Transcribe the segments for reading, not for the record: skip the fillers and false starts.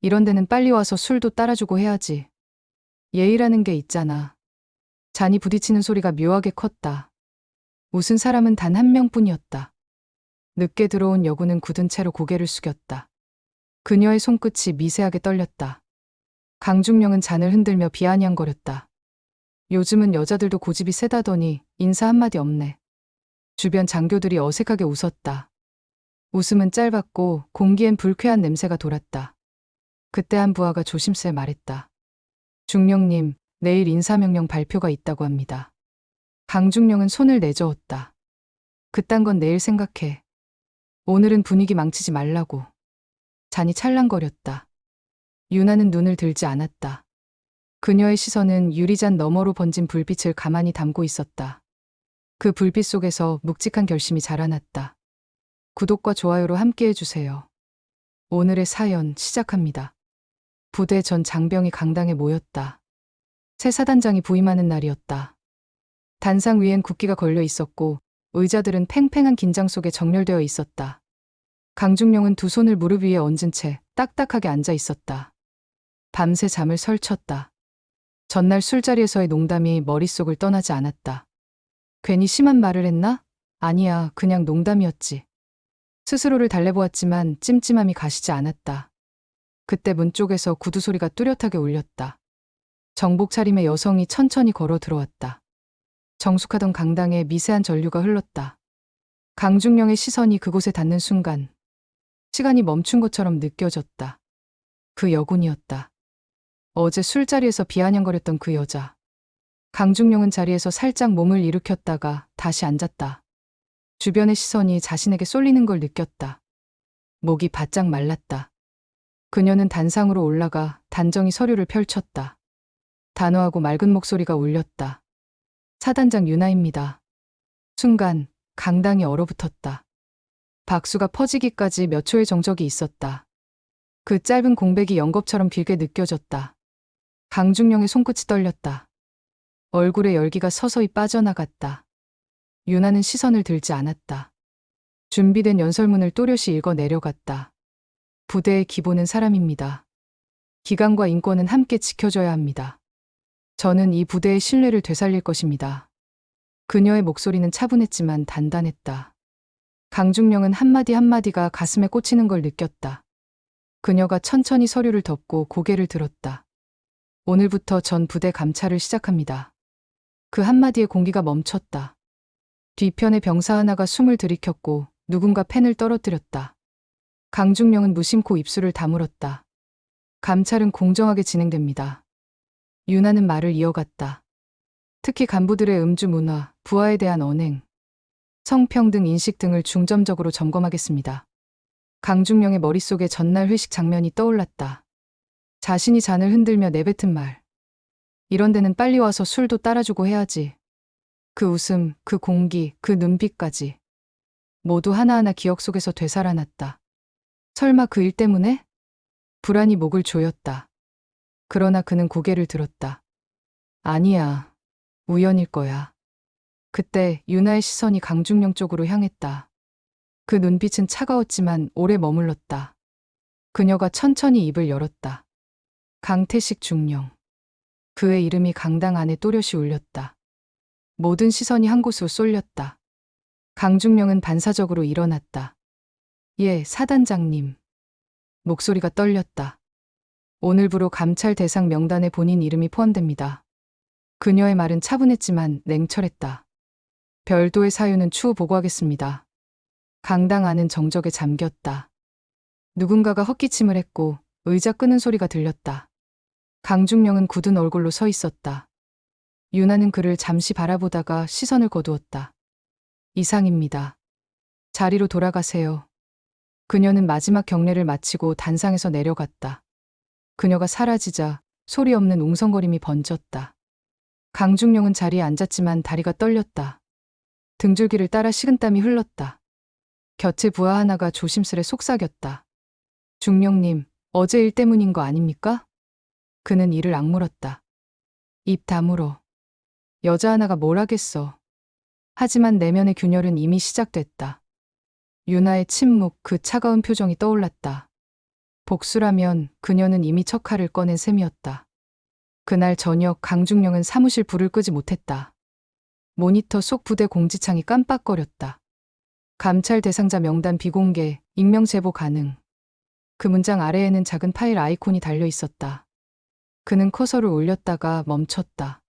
이런 데는 빨리 와서 술도 따라주고 해야지. 예의라는 게 있잖아. 잔이 부딪히는 소리가 묘하게 컸다. 웃은 사람은 단 한 명뿐이었다. 늦게 들어온 여군은 굳은 채로 고개를 숙였다. 그녀의 손끝이 미세하게 떨렸다. 강중령은 잔을 흔들며 비아냥거렸다. 요즘은 여자들도 고집이 세다더니 인사 한마디 없네. 주변 장교들이 어색하게 웃었다. 웃음은 짧았고 공기엔 불쾌한 냄새가 돌았다. 그때 한 부하가 조심스레 말했다. 중령님, 내일 인사명령 발표가 있다고 합니다. 강중령은 손을 내저었다. 그딴 건 내일 생각해. 오늘은 분위기 망치지 말라고. 잔이 찰랑거렸다. 유나는 눈을 들지 않았다. 그녀의 시선은 유리잔 너머로 번진 불빛을 가만히 담고 있었다. 그 불빛 속에서 묵직한 결심이 자라났다. 구독과 좋아요로 함께 해주세요. 오늘의 사연 시작합니다. 부대 전 장병이 강당에 모였다. 새 사단장이 부임하는 날이었다. 단상 위엔 국기가 걸려 있었고 의자들은 팽팽한 긴장 속에 정렬되어 있었다. 강중령은 두 손을 무릎 위에 얹은 채 딱딱하게 앉아 있었다. 밤새 잠을 설쳤다. 전날 술자리에서의 농담이 머릿속을 떠나지 않았다. 괜히 심한 말을 했나? 아니야, 그냥 농담이었지. 스스로를 달래보았지만 찜찜함이 가시지 않았다. 그때 문 쪽에서 구두 소리가 뚜렷하게 울렸다. 정복 차림의 여성이 천천히 걸어 들어왔다. 정숙하던 강당에 미세한 전류가 흘렀다. 강중령의 시선이 그곳에 닿는 순간 시간이 멈춘 것처럼 느껴졌다. 그 여군이었다. 어제 술자리에서 비아냥거렸던 그 여자. 강중령은 자리에서 살짝 몸을 일으켰다가 다시 앉았다. 주변의 시선이 자신에게 쏠리는 걸 느꼈다. 목이 바짝 말랐다. 그녀는 단상으로 올라가 단정히 서류를 펼쳤다. 단호하고 맑은 목소리가 울렸다. 사단장 유나입니다. 순간 강당이 얼어붙었다. 박수가 퍼지기까지 몇 초의 정적이 있었다. 그 짧은 공백이 연겁처럼 길게 느껴졌다. 강중령의 손끝이 떨렸다. 얼굴에 열기가 서서히 빠져나갔다. 유나는 시선을 들지 않았다. 준비된 연설문을 또렷이 읽어 내려갔다. 부대의 기본은 사람입니다. 기강과 인권은 함께 지켜줘야 합니다. 저는 이 부대의 신뢰를 되살릴 것입니다. 그녀의 목소리는 차분했지만 단단했다. 강중령은 한마디 한마디가 가슴에 꽂히는 걸 느꼈다. 그녀가 천천히 서류를 덮고 고개를 들었다. 오늘부터 전 부대 감찰을 시작합니다. 그 한마디에 공기가 멈췄다. 뒤편의 병사 하나가 숨을 들이켰고 누군가 펜을 떨어뜨렸다. 강중령은 무심코 입술을 다물었다. 감찰은 공정하게 진행됩니다. 유나는 말을 이어갔다. 특히 간부들의 음주 문화, 부하에 대한 언행, 성평등 인식 등을 중점적으로 점검하겠습니다. 강중령의 머릿속에 전날 회식 장면이 떠올랐다. 자신이 잔을 흔들며 내뱉은 말. 이런 데는 빨리 와서 술도 따라주고 해야지. 그 웃음, 그 공기, 그 눈빛까지. 모두 하나하나 기억 속에서 되살아났다. 설마 그 일 때문에? 불안이 목을 조였다. 그러나 그는 고개를 들었다. 아니야. 우연일 거야. 그때 유나의 시선이 강중령 쪽으로 향했다. 그 눈빛은 차가웠지만 오래 머물렀다. 그녀가 천천히 입을 열었다. 강태식 중령. 그의 이름이 강당 안에 또렷이 울렸다. 모든 시선이 한 곳으로 쏠렸다. 강중령은 반사적으로 일어났다. 예, 사단장님. 목소리가 떨렸다. 오늘부로 감찰 대상 명단에 본인 이름이 포함됩니다. 그녀의 말은 차분했지만 냉철했다. 별도의 사유는 추후 보고하겠습니다. 강당 안은 정적에 잠겼다. 누군가가 헛기침을 했고 의자 끄는 소리가 들렸다. 강중령은 굳은 얼굴로 서 있었다. 유나는 그를 잠시 바라보다가 시선을 거두었다. 이상입니다. 자리로 돌아가세요. 그녀는 마지막 경례를 마치고 단상에서 내려갔다. 그녀가 사라지자 소리 없는 웅성거림이 번졌다. 강중령은 자리에 앉았지만 다리가 떨렸다. 등줄기를 따라 식은땀이 흘렀다. 곁에 부하 하나가 조심스레 속삭였다. 중령님, 어제 일 때문인 거 아닙니까? 그는 이를 악물었다. 입 다물어. 여자 하나가 뭘 하겠어. 하지만 내면의 균열은 이미 시작됐다. 유나의 침묵, 그 차가운 표정이 떠올랐다. 복수라면 그녀는 이미 첫 칼을 꺼낸 셈이었다. 그날 저녁 강중령은 사무실 불을 끄지 못했다. 모니터 속 부대 공지창이 깜빡거렸다. 감찰 대상자 명단 비공개, 익명 제보 가능. 그 문장 아래에는 작은 파일 아이콘이 달려 있었다. 그는 커서를 올렸다가 멈췄다.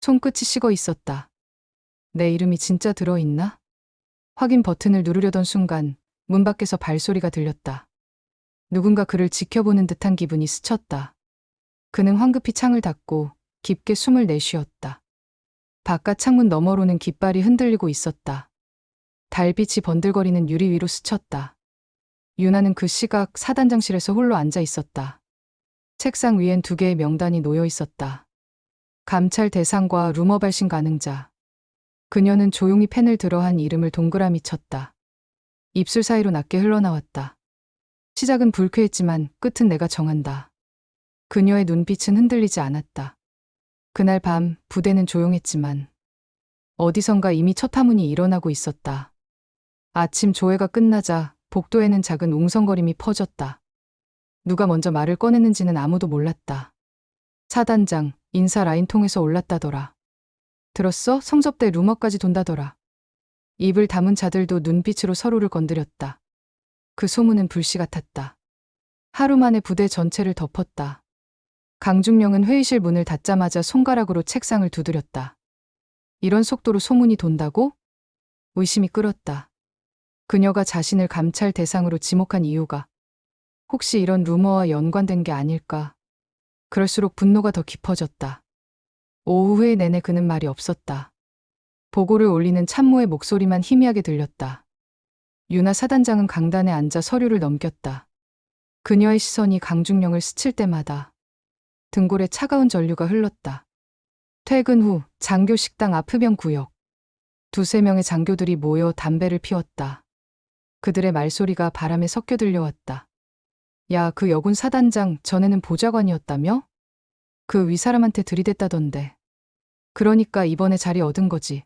손끝이 식어 있었다. 내 이름이 진짜 들어있나? 확인 버튼을 누르려던 순간 문 밖에서 발소리가 들렸다. 누군가 그를 지켜보는 듯한 기분이 스쳤다. 그는 황급히 창을 닫고 깊게 숨을 내쉬었다. 바깥 창문 너머로는 깃발이 흔들리고 있었다. 달빛이 번들거리는 유리 위로 스쳤다. 유나는 그 시각 사단장실에서 홀로 앉아 있었다. 책상 위엔 2개의 명단이 놓여 있었다. 감찰 대상과 루머 발신 가능자. 그녀는 조용히 펜을 들어 한 이름을 동그라미 쳤다. 입술 사이로 낮게 흘러나왔다. 시작은 불쾌했지만 끝은 내가 정한다. 그녀의 눈빛은 흔들리지 않았다. 그날 밤 부대는 조용했지만 어디선가 이미 첫 하문이 일어나고 있었다. 아침 조회가 끝나자 복도에는 작은 웅성거림이 퍼졌다. 누가 먼저 말을 꺼냈는지는 아무도 몰랐다. 사단장, 인사 라인 통해서 올랐다더라. 들었어? 성접대 루머까지 돈다더라. 입을 다문 자들도 눈빛으로 서로를 건드렸다. 그 소문은 불씨 같았다. 하루 만에 부대 전체를 덮었다. 강중령은 회의실 문을 닫자마자 손가락으로 책상을 두드렸다. 이런 속도로 소문이 돈다고? 의심이 끌었다. 그녀가 자신을 감찰 대상으로 지목한 이유가 혹시 이런 루머와 연관된 게 아닐까? 그럴수록 분노가 더 깊어졌다. 오후에 내내 그는 말이 없었다. 보고를 올리는 참모의 목소리만 희미하게 들렸다. 유나 사단장은 강단에 앉아 서류를 넘겼다. 그녀의 시선이 강중령을 스칠 때마다 등골에 차가운 전류가 흘렀다. 퇴근 후 장교 식당 앞 흡연 구역. 2~3명의 장교들이 모여 담배를 피웠다. 그들의 말소리가 바람에 섞여 들려왔다. 야, 그 여군 사단장 전에는 보좌관이었다며? 그 윗사람한테 들이댔다던데. 그러니까 이번에 자리 얻은 거지.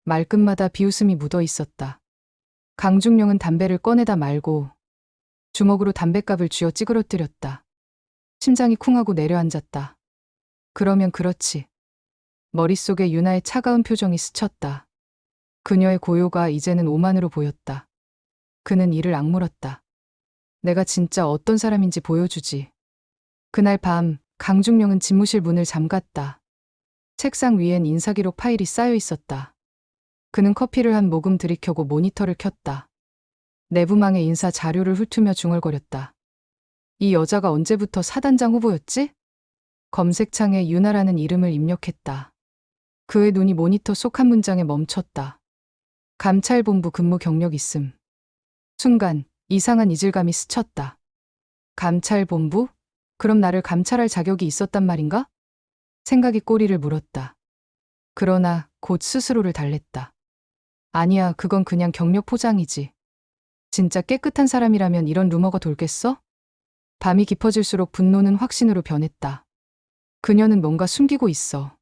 말끝마다 비웃음이 묻어 있었다. 강중령은 담배를 꺼내다 말고 주먹으로 담뱃갑을 쥐어 찌그러뜨렸다. 심장이 쿵하고 내려앉았다. 그러면 그렇지. 머릿속에 유나의 차가운 표정이 스쳤다. 그녀의 고요가 이제는 오만으로 보였다. 그는 이를 악물었다. 내가 진짜 어떤 사람인지 보여주지. 그날 밤 강중령은 집무실 문을 잠갔다. 책상 위엔 인사기록 파일이 쌓여 있었다. 그는 커피를 한 모금 들이켜고 모니터를 켰다. 내부망의 인사 자료를 훑으며 중얼거렸다. 이 여자가 언제부터 사단장 후보였지? 검색창에 유나라는 이름을 입력했다. 그의 눈이 모니터 속 한 문장에 멈췄다. 감찰본부 근무 경력 있음. 순간 이상한 이질감이 스쳤다. 감찰본부? 그럼 나를 감찰할 자격이 있었단 말인가? 생각이 꼬리를 물었다. 그러나 곧 스스로를 달랬다. 아니야, 그건 그냥 경력 포장이지. 진짜 깨끗한 사람이라면 이런 루머가 돌겠어? 밤이 깊어질수록 분노는 확신으로 변했다. 그녀는 뭔가 숨기고 있어.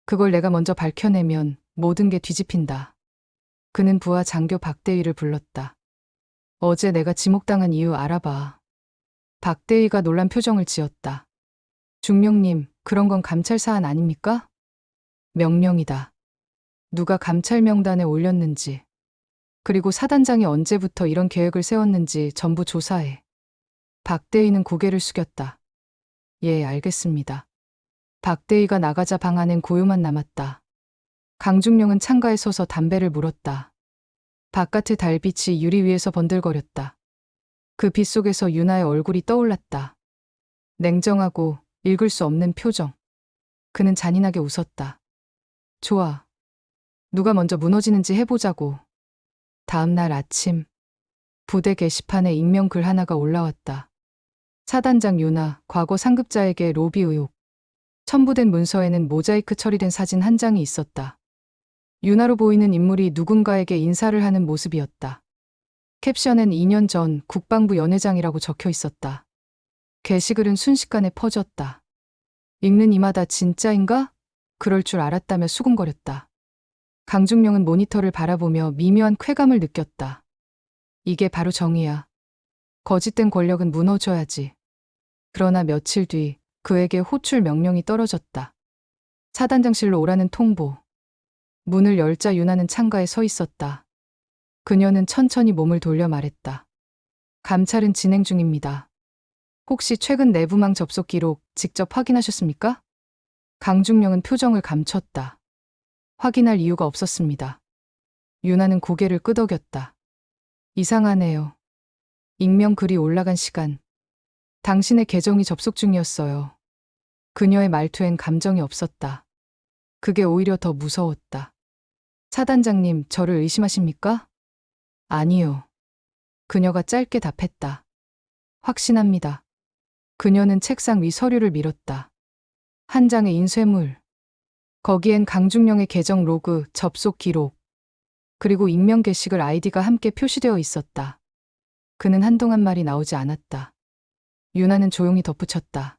그걸 내가 먼저 밝혀내면 모든 게 뒤집힌다. 그는 부하 장교 박대위를 불렀다. 어제 내가 지목당한 이유 알아봐. 박대위가 놀란 표정을 지었다. 중령님, 그런 건 감찰 사안 아닙니까? 명령이다. 누가 감찰 명단에 올렸는지, 그리고 사단장이 언제부터 이런 계획을 세웠는지 전부 조사해. 박대위는 고개를 숙였다. 예, 알겠습니다. 박대위가 나가자 방 안엔 고요만 남았다. 강중령은 창가에 서서 담배를 물었다. 바깥의 달빛이 유리 위에서 번들거렸다. 그 빛 속에서 유나의 얼굴이 떠올랐다. 냉정하고 읽을 수 없는 표정. 그는 잔인하게 웃었다. 좋아. 누가 먼저 무너지는지 해보자고. 다음 날 아침, 부대 게시판에 익명 글 하나가 올라왔다. 사단장 유나, 과거 상급자에게 로비 의혹. 첨부된 문서에는 모자이크 처리된 사진 한 장이 있었다. 유나로 보이는 인물이 누군가에게 인사를 하는 모습이었다. 캡션엔 2년 전 국방부 연회장이라고 적혀 있었다. 게시글은 순식간에 퍼졌다. 읽는 이마다 진짜인가? 그럴 줄 알았다며 수군거렸다. 강중령은 모니터를 바라보며 미묘한 쾌감을 느꼈다. 이게 바로 정의야. 거짓된 권력은 무너져야지. 그러나 며칠 뒤 그에게 호출 명령이 떨어졌다. 사단장실로 오라는 통보. 문을 열자 유나는 창가에 서 있었다. 그녀는 천천히 몸을 돌려 말했다. 감찰은 진행 중입니다. 혹시 최근 내부망 접속 기록 직접 확인하셨습니까? 강중령은 표정을 감췄다. 확인할 이유가 없었습니다. 유나는 고개를 끄덕였다. 이상하네요. 익명 글이 올라간 시간. 당신의 계정이 접속 중이었어요. 그녀의 말투엔 감정이 없었다. 그게 오히려 더 무서웠다. 사단장님, 저를 의심하십니까? 아니요. 그녀가 짧게 답했다. 확신합니다. 그녀는 책상 위 서류를 밀었다. 한 장의 인쇄물. 거기엔 강중령의 계정 로그, 접속 기록, 그리고 익명 게시글 아이디가 함께 표시되어 있었다. 그는 한동안 말이 나오지 않았다. 유나는 조용히 덧붙였다.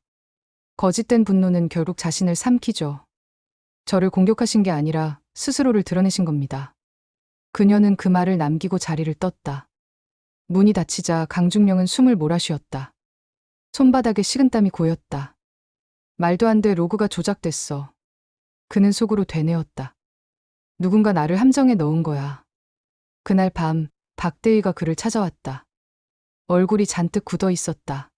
거짓된 분노는 결국 자신을 삼키죠. 저를 공격하신 게 아니라 스스로를 드러내신 겁니다. 그녀는 그 말을 남기고 자리를 떴다. 문이 닫히자 강중령은 숨을 몰아쉬었다. 손바닥에 식은땀이 고였다. 말도 안 돼, 로그가 조작됐어. 그는 속으로 되뇌었다. 누군가 나를 함정에 넣은 거야. 그날 밤 박대희가 그를 찾아왔다. 얼굴이 잔뜩 굳어 있었다.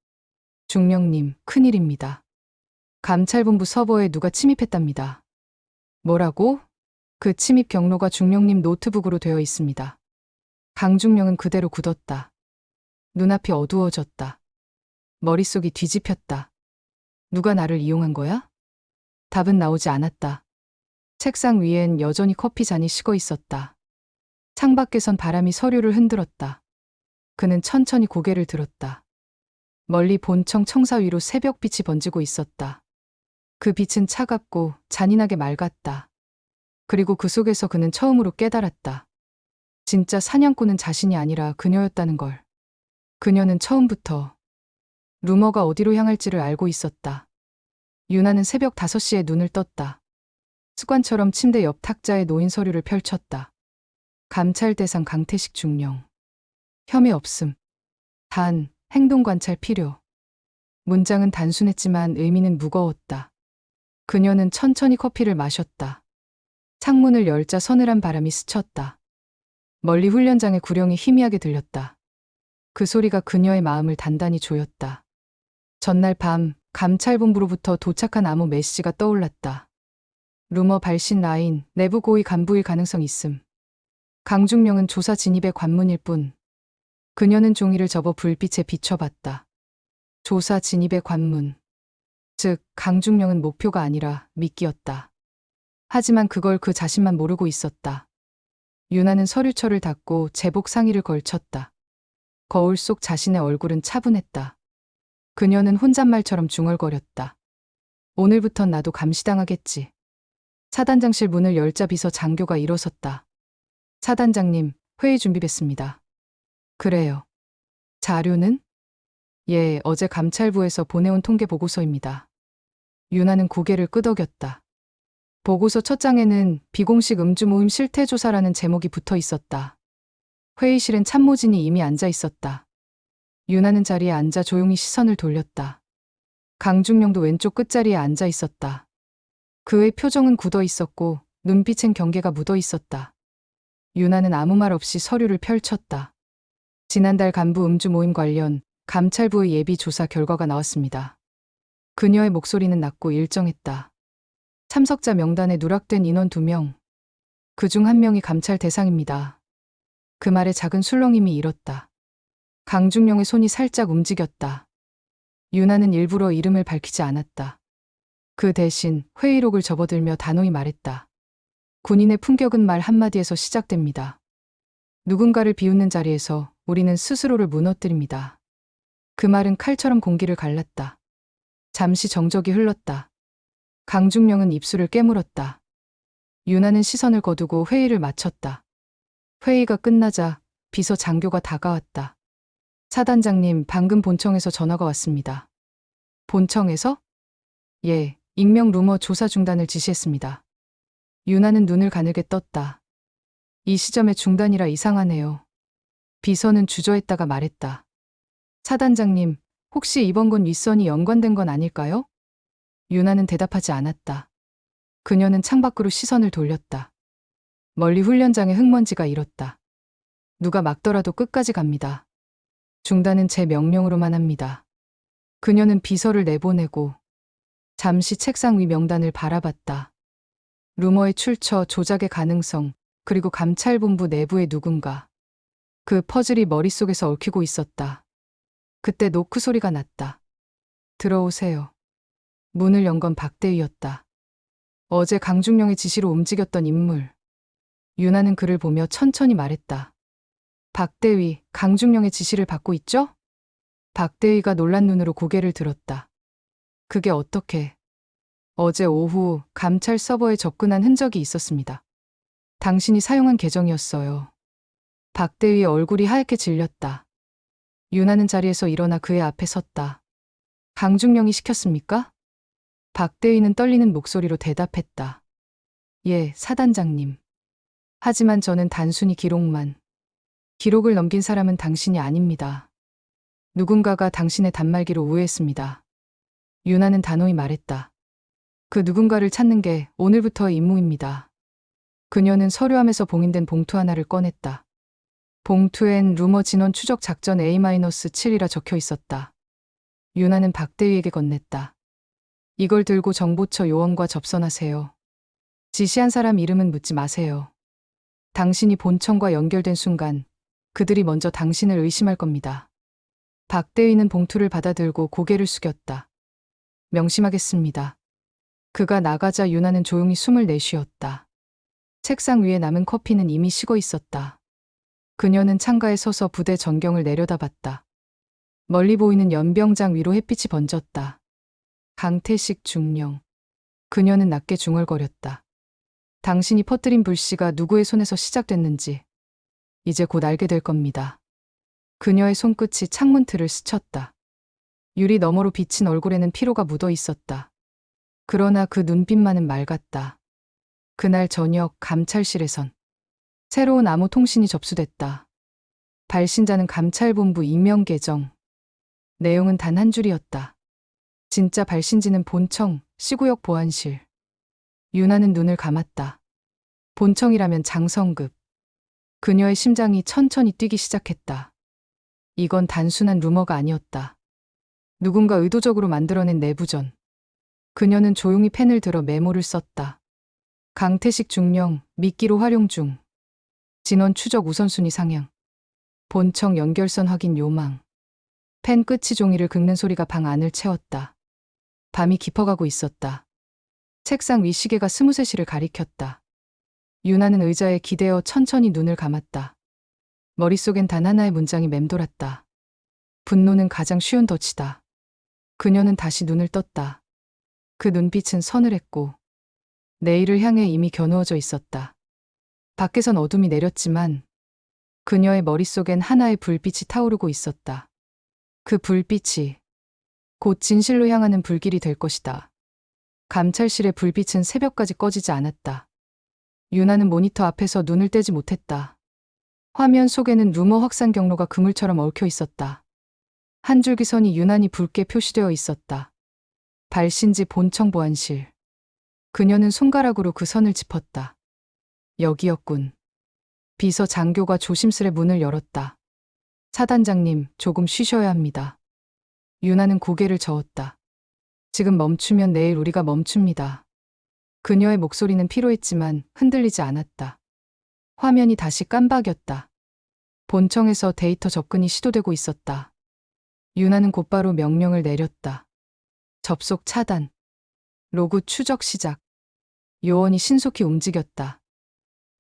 중령님, 큰일입니다. 감찰본부 서버에 누가 침입했답니다. 뭐라고? 그 침입 경로가 중령님 노트북으로 되어 있습니다. 강중령은 그대로 굳었다. 눈앞이 어두워졌다. 머릿속이 뒤집혔다. 누가 나를 이용한 거야? 답은 나오지 않았다. 책상 위엔 여전히 커피 잔이 식어 있었다. 창밖에선 바람이 서류를 흔들었다. 그는 천천히 고개를 들었다. 멀리 본청 청사 위로 새벽빛이 번지고 있었다. 그 빛은 차갑고 잔인하게 맑았다. 그리고 그 속에서 그는 처음으로 깨달았다. 진짜 사냥꾼은 자신이 아니라 그녀였다는 걸. 그녀는 처음부터 루머가 어디로 향할지를 알고 있었다. 유나는 새벽 5시에 눈을 떴다. 습관처럼 침대 옆 탁자에 놓인 서류를 펼쳤다. 감찰 대상 강태식 중령. 혐의 없음. 단, 행동 관찰 필요. 문장은 단순했지만 의미는 무거웠다. 그녀는 천천히 커피를 마셨다. 창문을 열자 서늘한 바람이 스쳤다. 멀리 훈련장의 구령이 희미하게 들렸다. 그 소리가 그녀의 마음을 단단히 조였다. 전날 밤 감찰본부로부터 도착한 암호 메시지가 떠올랐다. 루머 발신 라인, 내부 고위 간부일 가능성 있음. 강중령은 조사 진입의 관문일 뿐. 그녀는 종이를 접어 불빛에 비춰봤다. 조사 진입의 관문. 즉, 강중령은 목표가 아니라 미끼였다. 하지만 그걸 그 자신만 모르고 있었다. 유나는 서류철을 닫고 제복 상의를 걸쳤다. 거울 속 자신의 얼굴은 차분했다. 그녀는 혼잣말처럼 중얼거렸다. 오늘부턴 나도 감시당하겠지. 사단장실 문을 열자 비서 장교가 일어섰다. 사단장님, 회의 준비됐습니다. 그래요. 자료는? 예, 어제 감찰부에서 보내온 통계 보고서입니다. 유나는 고개를 끄덕였다. 보고서 첫 장에는 비공식 음주 모임 실태조사라는 제목이 붙어 있었다. 회의실엔 참모진이 이미 앉아 있었다. 유나는 자리에 앉아 조용히 시선을 돌렸다. 강중령도 왼쪽 끝자리에 앉아 있었다. 그의 표정은 굳어 있었고 눈빛엔 경계가 묻어 있었다. 유나는 아무 말 없이 서류를 펼쳤다. 지난달 간부 음주 모임 관련 감찰부의 예비 조사 결과가 나왔습니다. 그녀의 목소리는 낮고 일정했다. 참석자 명단에 누락된 인원 2명. 그중 1명이 감찰 대상입니다. 그 말에 작은 술렁임이 일었다. 강중령의 손이 살짝 움직였다. 유나는 일부러 이름을 밝히지 않았다. 그 대신 회의록을 접어들며 단호히 말했다. 군인의 품격은 말 한마디에서 시작됩니다. 누군가를 비웃는 자리에서 우리는 스스로를 무너뜨립니다. 그 말은 칼처럼 공기를 갈랐다. 잠시 정적이 흘렀다. 강중령은 입술을 깨물었다. 유나는 시선을 거두고 회의를 마쳤다. 회의가 끝나자 비서 장교가 다가왔다. 사단장님, 방금 본청에서 전화가 왔습니다. 본청에서? 예, 익명 루머 조사 중단을 지시했습니다. 유나는 눈을 가늘게 떴다. 이 시점에 중단이라 이상하네요. 비서는 주저했다가 말했다. 차단장님, 혹시 이번 건 윗선이 연관된 건 아닐까요? 유나는 대답하지 않았다. 그녀는 창밖으로 시선을 돌렸다. 멀리 훈련장에 흙먼지가 일었다. 누가 막더라도 끝까지 갑니다. 중단은 제 명령으로만 합니다. 그녀는 비서를 내보내고 잠시 책상 위 명단을 바라봤다. 루머의 출처, 조작의 가능성, 그리고 감찰본부 내부의 누군가. 그 퍼즐이 머릿속에서 얽히고 있었다. 그때 노크 소리가 났다. 들어오세요. 문을 연 건 박대위였다. 어제 강중령의 지시로 움직였던 인물. 유나는 그를 보며 천천히 말했다. 박대위, 강중령의 지시를 받고 있죠? 박대위가 놀란 눈으로 고개를 들었다. 그게 어떻게? 어제 오후 감찰 서버에 접근한 흔적이 있었습니다. 당신이 사용한 계정이었어요. 박대위의 얼굴이 하얗게 질렸다. 유나는 자리에서 일어나 그의 앞에 섰다. 강중령이 시켰습니까? 박대위는 떨리는 목소리로 대답했다. 예, 사단장님. 하지만 저는 단순히 기록만. 기록을 넘긴 사람은 당신이 아닙니다. 누군가가 당신의 단말기로 우회했습니다. 유나는 단호히 말했다. 그 누군가를 찾는 게 오늘부터의 임무입니다. 그녀는 서류함에서 봉인된 봉투 하나를 꺼냈다. 봉투엔 루머 진원 추적 작전 A-7이라 적혀 있었다. 유나는 박대위에게 건넸다. 이걸 들고 정보처 요원과 접선하세요. 지시한 사람 이름은 묻지 마세요. 당신이 본청과 연결된 순간 그들이 먼저 당신을 의심할 겁니다. 박대위는 봉투를 받아들고 고개를 숙였다. 명심하겠습니다. 그가 나가자 유나는 조용히 숨을 내쉬었다. 책상 위에 남은 커피는 이미 식어 있었다. 그녀는 창가에 서서 부대 전경을 내려다봤다. 멀리 보이는 연병장 위로 햇빛이 번졌다. 강태식 중령. 그녀는 낮게 중얼거렸다. 당신이 퍼뜨린 불씨가 누구의 손에서 시작됐는지 이제 곧 알게 될 겁니다. 그녀의 손끝이 창문 틀을 스쳤다. 유리 너머로 비친 얼굴에는 피로가 묻어 있었다. 그러나 그 눈빛만은 맑았다. 그날 저녁 감찰실에선 새로운 암호 통신이 접수됐다. 발신자는 감찰본부 익명 계정. 내용은 단 한 줄이었다. 진짜 발신지는 본청, 시구역 보안실. 유나는 눈을 감았다. 본청이라면 장성급. 그녀의 심장이 천천히 뛰기 시작했다. 이건 단순한 루머가 아니었다. 누군가 의도적으로 만들어낸 내부전. 그녀는 조용히 펜을 들어 메모를 썼다. 강태식 중령, 미끼로 활용 중. 진원 추적 우선순위 상향. 본청 연결선 확인 요망. 펜 끝이 종이를 긁는 소리가 방 안을 채웠다. 밤이 깊어가고 있었다. 책상 위 시계가 스무세시를 가리켰다. 유나는 의자에 기대어 천천히 눈을 감았다. 머릿속엔 단 하나의 문장이 맴돌았다. 분노는 가장 쉬운 덫이다. 그녀는 다시 눈을 떴다. 그 눈빛은 서늘했고 내일을 향해 이미 겨누어져 있었다. 밖에선 어둠이 내렸지만 그녀의 머릿속엔 하나의 불빛이 타오르고 있었다. 그 불빛이 곧 진실로 향하는 불길이 될 것이다. 감찰실의 불빛은 새벽까지 꺼지지 않았다. 유나는 모니터 앞에서 눈을 떼지 못했다. 화면 속에는 루머 확산 경로가 그물처럼 얽혀 있었다. 한 줄기 선이 유난히 붉게 표시되어 있었다. 발신지 본청 보안실. 그녀는 손가락으로 그 선을 짚었다. 여기였군. 비서 장교가 조심스레 문을 열었다. 차단장님, 조금 쉬셔야 합니다. 유나는 고개를 저었다. 지금 멈추면 내일 우리가 멈춥니다. 그녀의 목소리는 피로했지만 흔들리지 않았다. 화면이 다시 깜박였다. 본청에서 데이터 접근이 시도되고 있었다. 유나는 곧바로 명령을 내렸다. 접속 차단. 로그 추적 시작. 요원이 신속히 움직였다.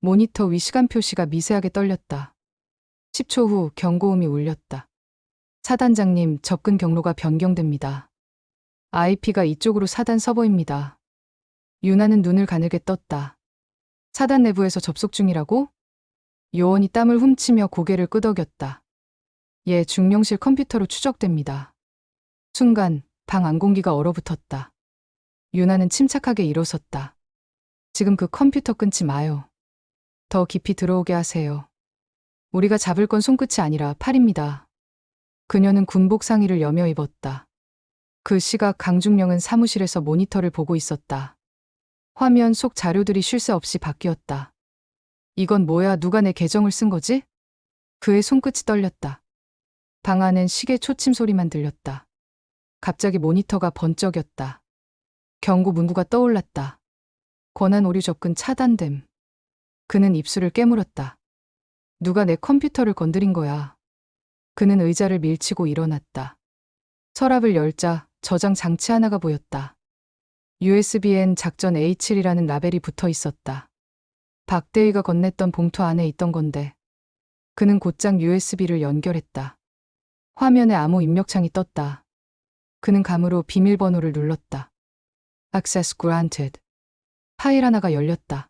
모니터 위 시간 표시가 미세하게 떨렸다. 10초 후 경고음이 울렸다. 차단장님, 접근 경로가 변경됩니다. IP가 이쪽으로 사단 서버입니다. 유나는 눈을 가늘게 떴다. 사단 내부에서 접속 중이라고? 요원이 땀을 훔치며 고개를 끄덕였다. 예, 중령실 컴퓨터로 추적됩니다. 순간 방 안공기가 얼어붙었다. 유나는 침착하게 일어섰다. 지금 그 컴퓨터 끊지 마요. 더 깊이 들어오게 하세요. 우리가 잡을 건 손끝이 아니라 팔입니다. 그녀는 군복 상의를 여며 입었다. 그 시각 강중령은 사무실에서 모니터를 보고 있었다. 화면 속 자료들이 쉴 새 없이 바뀌었다. 이건 뭐야, 누가 내 계정을 쓴 거지? 그의 손끝이 떨렸다. 방 안엔 시계 초침 소리만 들렸다. 갑자기 모니터가 번쩍였다. 경고 문구가 떠올랐다. 권한 오류 접근 차단됨. 그는 입술을 깨물었다. 누가 내 컴퓨터를 건드린 거야. 그는 의자를 밀치고 일어났다. 서랍을 열자 저장 장치 하나가 보였다. USB엔 작전 A7이라는 라벨이 붙어 있었다. 박대위가 건넸던 봉투 안에 있던 건데. 그는 곧장 USB를 연결했다. 화면에 암호 입력창이 떴다. 그는 감으로 비밀번호를 눌렀다. Access granted. 파일 하나가 열렸다.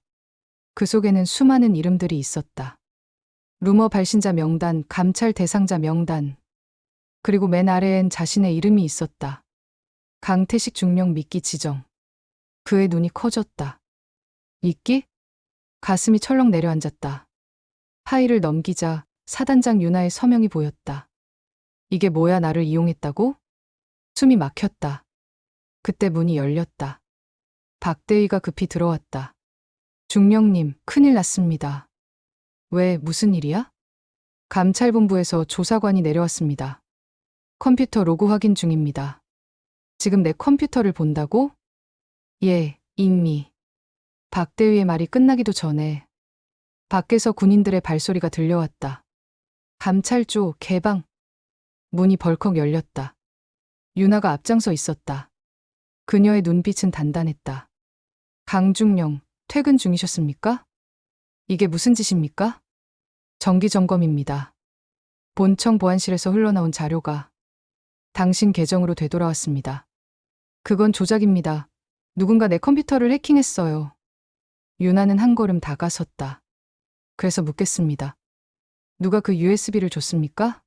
그 속에는 수많은 이름들이 있었다. 루머 발신자 명단, 감찰 대상자 명단. 그리고 맨 아래엔 자신의 이름이 있었다. 강태식 중령 미끼 지정. 그의 눈이 커졌다. 미끼? 가슴이 철렁 내려앉았다. 파일을 넘기자 사단장 윤아의 서명이 보였다. 이게 뭐야, 나를 이용했다고? 숨이 막혔다. 그때 문이 열렸다. 박대위가 급히 들어왔다. 중령님, 큰일 났습니다. 왜, 무슨 일이야? 감찰본부에서 조사관이 내려왔습니다. 컴퓨터 로그 확인 중입니다. 지금 내 컴퓨터를 본다고? 예, 이미. 박대위의 말이 끝나기도 전에 밖에서 군인들의 발소리가 들려왔다. 감찰조 개방. 문이 벌컥 열렸다. 윤아가 앞장서 있었다. 그녀의 눈빛은 단단했다. 강중령, 퇴근 중이셨습니까? 이게 무슨 짓입니까? 정기점검입니다. 본청 보안실에서 흘러나온 자료가 당신 계정으로 되돌아왔습니다. 그건 조작입니다. 누군가 내 컴퓨터를 해킹했어요. 윤아는 한 걸음 다가섰다. 그래서 묻겠습니다. 누가 그 USB를 줬습니까?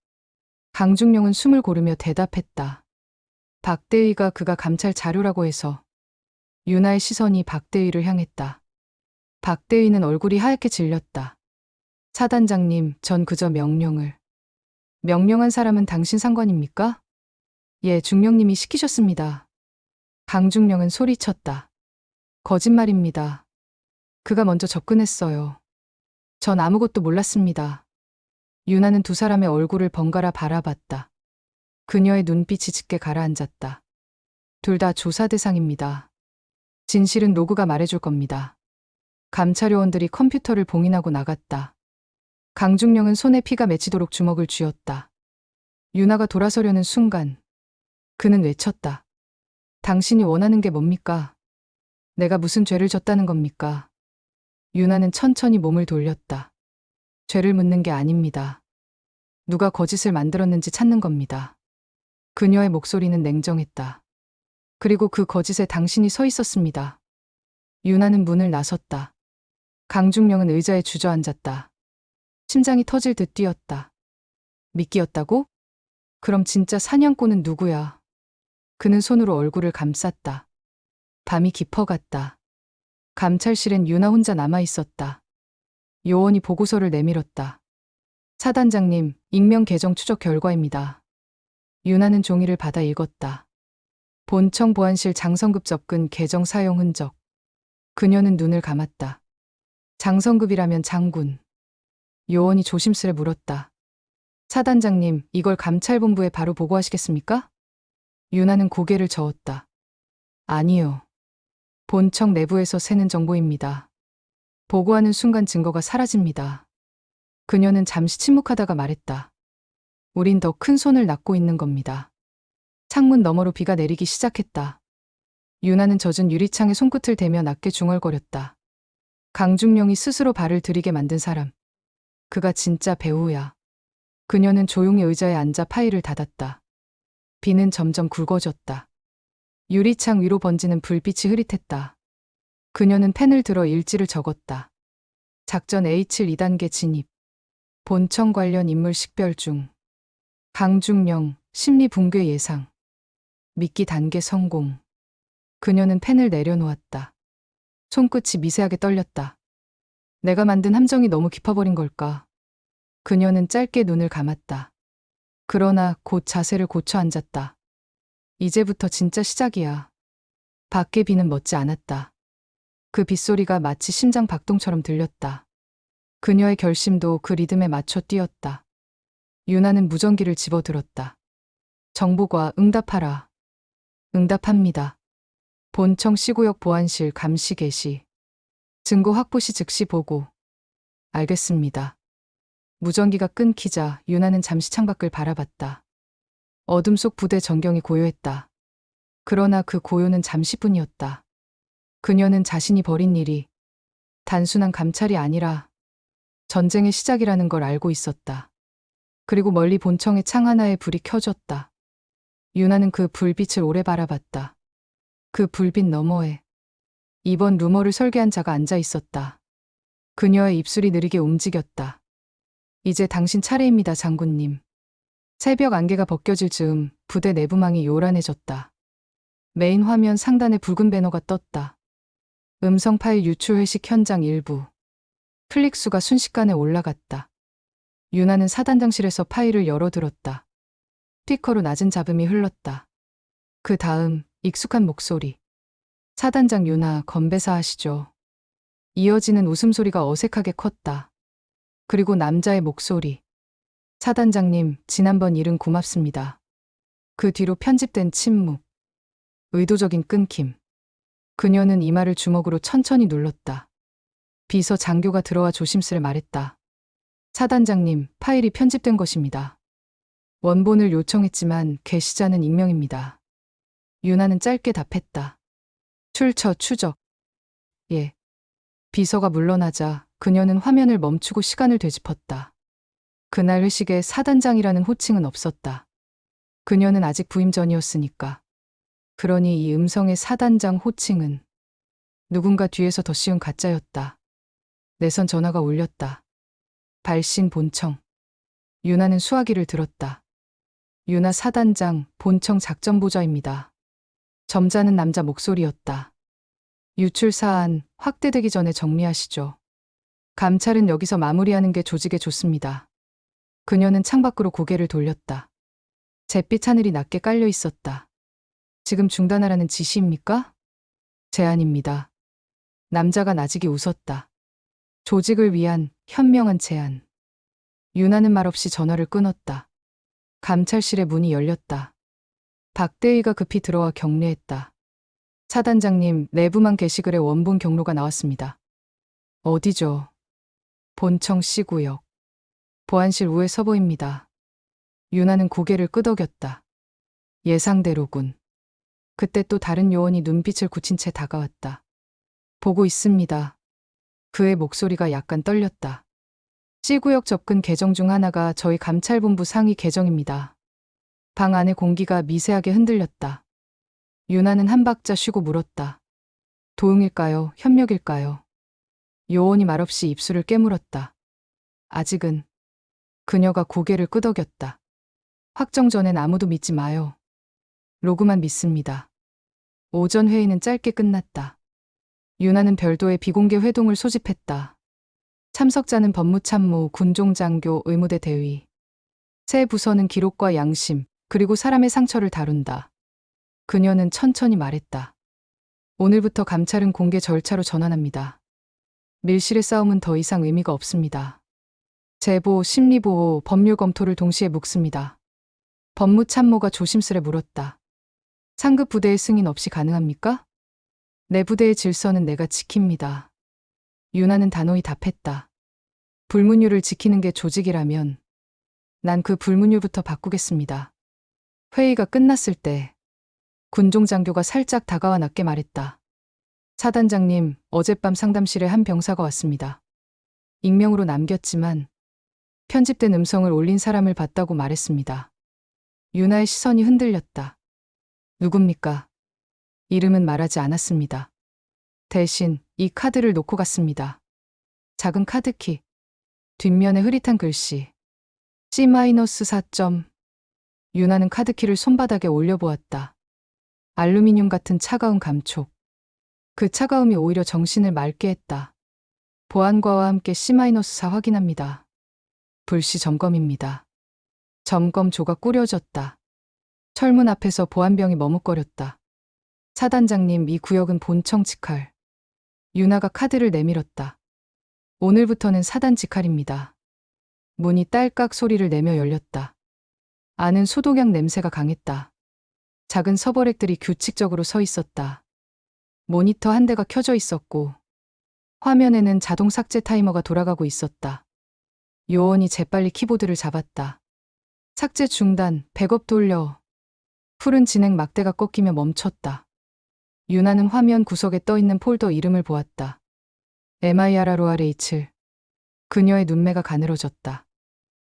강중령은 숨을 고르며 대답했다. 박대위가 그가 감찰 자료라고 해서. 윤아의 시선이 박대위를 향했다. 박대위는 얼굴이 하얗게 질렸다. 사단장님, 전 그저 명령을. 명령한 사람은 당신 상관입니까? 예, 중령님이 시키셨습니다. 강중령은 소리쳤다. 거짓말입니다. 그가 먼저 접근했어요. 전 아무것도 몰랐습니다. 윤아는 두 사람의 얼굴을 번갈아 바라봤다. 그녀의 눈빛이 짙게 가라앉았다. 둘 다 조사 대상입니다. 진실은 로그가 말해줄 겁니다. 감찰요원들이 컴퓨터를 봉인하고 나갔다. 강중령은 손에 피가 맺히도록 주먹을 쥐었다. 윤아가 돌아서려는 순간 그는 외쳤다. 당신이 원하는 게 뭡니까? 내가 무슨 죄를 졌다는 겁니까? 윤아는 천천히 몸을 돌렸다. 죄를 묻는 게 아닙니다. 누가 거짓을 만들었는지 찾는 겁니다. 그녀의 목소리는 냉정했다. 그리고 그 거짓에 당신이 서 있었습니다. 윤아는 문을 나섰다. 강중령은 의자에 주저앉았다. 심장이 터질 듯 뛰었다. 미끼였다고? 그럼 진짜 사냥꾼은 누구야? 그는 손으로 얼굴을 감쌌다. 밤이 깊어갔다. 감찰실엔 윤아 혼자 남아있었다. 요원이 보고서를 내밀었다. 사단장님, 익명 계정 추적 결과입니다. 윤아는 종이를 받아 읽었다. 본청 보안실 장성급 접근 계정 사용 흔적. 그녀는 눈을 감았다. 장성급이라면 장군. 요원이 조심스레 물었다. 사단장님, 이걸 감찰본부에 바로 보고하시겠습니까? 윤아는 고개를 저었다. 아니요. 본청 내부에서 새는 정보입니다. 보고하는 순간 증거가 사라집니다. 그녀는 잠시 침묵하다가 말했다. 우린 더 큰 손을 낳고 있는 겁니다. 창문 너머로 비가 내리기 시작했다. 윤아는 젖은 유리창에 손끝을 대며 낮게 중얼거렸다. 강중령이 스스로 발을 들이게 만든 사람. 그가 진짜 배우야. 그녀는 조용히 의자에 앉아 파일을 닫았다. 비는 점점 굵어졌다. 유리창 위로 번지는 불빛이 흐릿했다. 그녀는 펜을 들어 일지를 적었다. 작전 A7 2단계 진입. 본청 관련 인물 식별 중. 강중령, 심리 붕괴 예상. 미끼 단계 성공. 그녀는 펜을 내려놓았다. 손끝이 미세하게 떨렸다. 내가 만든 함정이 너무 깊어버린 걸까? 그녀는 짧게 눈을 감았다. 그러나 곧 자세를 고쳐 앉았다. 이제부터 진짜 시작이야. 밖에 비는 멎지 않았다. 그 빗소리가 마치 심장 박동처럼 들렸다. 그녀의 결심도 그 리듬에 맞춰 뛰었다. 유나는 무전기를 집어들었다. 정보과 응답하라. 응답합니다. 본청 시구역 보안실 감시 개시. 증거 확보 시 즉시 보고. 알겠습니다. 무전기가 끊기자 유나는 잠시 창밖을 바라봤다. 어둠 속 부대 전경이 고요했다. 그러나 그 고요는 잠시뿐이었다. 그녀는 자신이 벌인 일이 단순한 감찰이 아니라 전쟁의 시작이라는 걸 알고 있었다. 그리고 멀리 본청의 창 하나에 불이 켜졌다. 유나는 그 불빛을 오래 바라봤다. 그 불빛 너머에 이번 루머를 설계한 자가 앉아 있었다. 그녀의 입술이 느리게 움직였다. 이제 당신 차례입니다, 장군님. 새벽 안개가 벗겨질 즈음 부대 내부망이 요란해졌다. 메인 화면 상단에 붉은 배너가 떴다. 음성 파일 유출 회식 현장 일부. 클릭 수가 순식간에 올라갔다. 유나는 사단장실에서 파일을 열어들었다. 스피커로 낮은 잡음이 흘렀다. 그 다음 익숙한 목소리. 사단장 유나, 건배사 하시죠. 이어지는 웃음소리가 어색하게 컸다. 그리고 남자의 목소리. 사단장님, 지난번 일은 고맙습니다. 그 뒤로 편집된 침묵. 의도적인 끊김. 그녀는 이마를 주먹으로 천천히 눌렀다. 비서 장교가 들어와 조심스레 말했다. 사단장님, 파일이 편집된 것입니다. 원본을 요청했지만 게시자는 익명입니다. 유나는 짧게 답했다. 출처 추적. 예. 비서가 물러나자 그녀는 화면을 멈추고 시간을 되짚었다. 그날 회식에 사단장이라는 호칭은 없었다. 그녀는 아직 부임 전이었으니까. 그러니 이 음성의 사단장 호칭은 누군가 뒤에서 더 씌운 가짜였다. 내선 전화가 울렸다. 발신 본청. 유나는 수화기를 들었다. 유나 사단장, 본청 작전보좌입니다. 점잖은 남자 목소리였다. 유출 사안 확대되기 전에 정리하시죠. 감찰은 여기서 마무리하는 게 조직에 좋습니다. 그녀는 창밖으로 고개를 돌렸다. 잿빛 하늘이 낮게 깔려 있었다. 지금 중단하라는 지시입니까? 제안입니다. 남자가 나직이 웃었다. 조직을 위한 현명한 제안. 유나는 말없이 전화를 끊었다. 감찰실의 문이 열렸다. 박대위가 급히 들어와 격려했다. 사단장님, 내부망 게시글에 원본 경로가 나왔습니다. 어디죠? 본청 C구역. 보안실 우회 서버입니다. 유나는 고개를 끄덕였다. 예상대로군. 그때 또 다른 요원이 눈빛을 굳힌 채 다가왔다. 보고 있습니다. 그의 목소리가 약간 떨렸다. C구역 접근 계정 중 하나가 저희 감찰본부 상위 계정입니다. 방 안의 공기가 미세하게 흔들렸다. 유나는 한 박자 쉬고 물었다. 도움일까요? 협력일까요? 요원이 말없이 입술을 깨물었다. 아직은. 그녀가 고개를 끄덕였다. 확정 전엔 아무도 믿지 마요. 로그만 믿습니다. 오전 회의는 짧게 끝났다. 유나는 별도의 비공개 회동을 소집했다. 참석자는 법무참모, 군종장교, 의무대 대위. 세 부서는 기록과 양심, 그리고 사람의 상처를 다룬다. 그녀는 천천히 말했다. 오늘부터 감찰은 공개 절차로 전환합니다. 밀실의 싸움은 더 이상 의미가 없습니다. 제보, 심리보호, 법률 검토를 동시에 묵습니다. 법무참모가 조심스레 물었다. 상급 부대의 승인 없이 가능합니까? 내 부대의 질서는 내가 지킵니다. 유나는 단호히 답했다. 불문율을 지키는 게 조직이라면 난 그 불문율부터 바꾸겠습니다. 회의가 끝났을 때 군종장교가 살짝 다가와 낮게 말했다. 사단장님, 어젯밤 상담실에 한 병사가 왔습니다. 익명으로 남겼지만 편집된 음성을 올린 사람을 봤다고 말했습니다. 유나의 시선이 흔들렸다. 누굽니까? 이름은 말하지 않았습니다. 대신 이 카드를 놓고 갔습니다. 작은 카드키. 뒷면에 흐릿한 글씨. C-4점. 유나는 카드키를 손바닥에 올려보았다. 알루미늄 같은 차가운 감촉. 그 차가움이 오히려 정신을 맑게 했다. 보안과와 함께 C-4 확인합니다. 불시 점검입니다. 점검 조가 꾸려졌다. 철문 앞에서 보안병이 머뭇거렸다. 사단장님, 이 구역은 본청 직할. 유나가 카드를 내밀었다. 오늘부터는 사단 직할입니다. 문이 딸깍 소리를 내며 열렸다. 안은 소독약 냄새가 강했다. 작은 서버렉들이 규칙적으로 서 있었다. 모니터 한 대가 켜져 있었고 화면에는 자동 삭제 타이머가 돌아가고 있었다. 요원이 재빨리 키보드를 잡았다. 삭제 중단, 백업 돌려. 푸른 진행 막대가 꺾이며 멈췄다. 유나는 화면 구석에 떠있는 폴더 이름을 보았다. MIRROR H7. 그녀의 눈매가 가늘어졌다.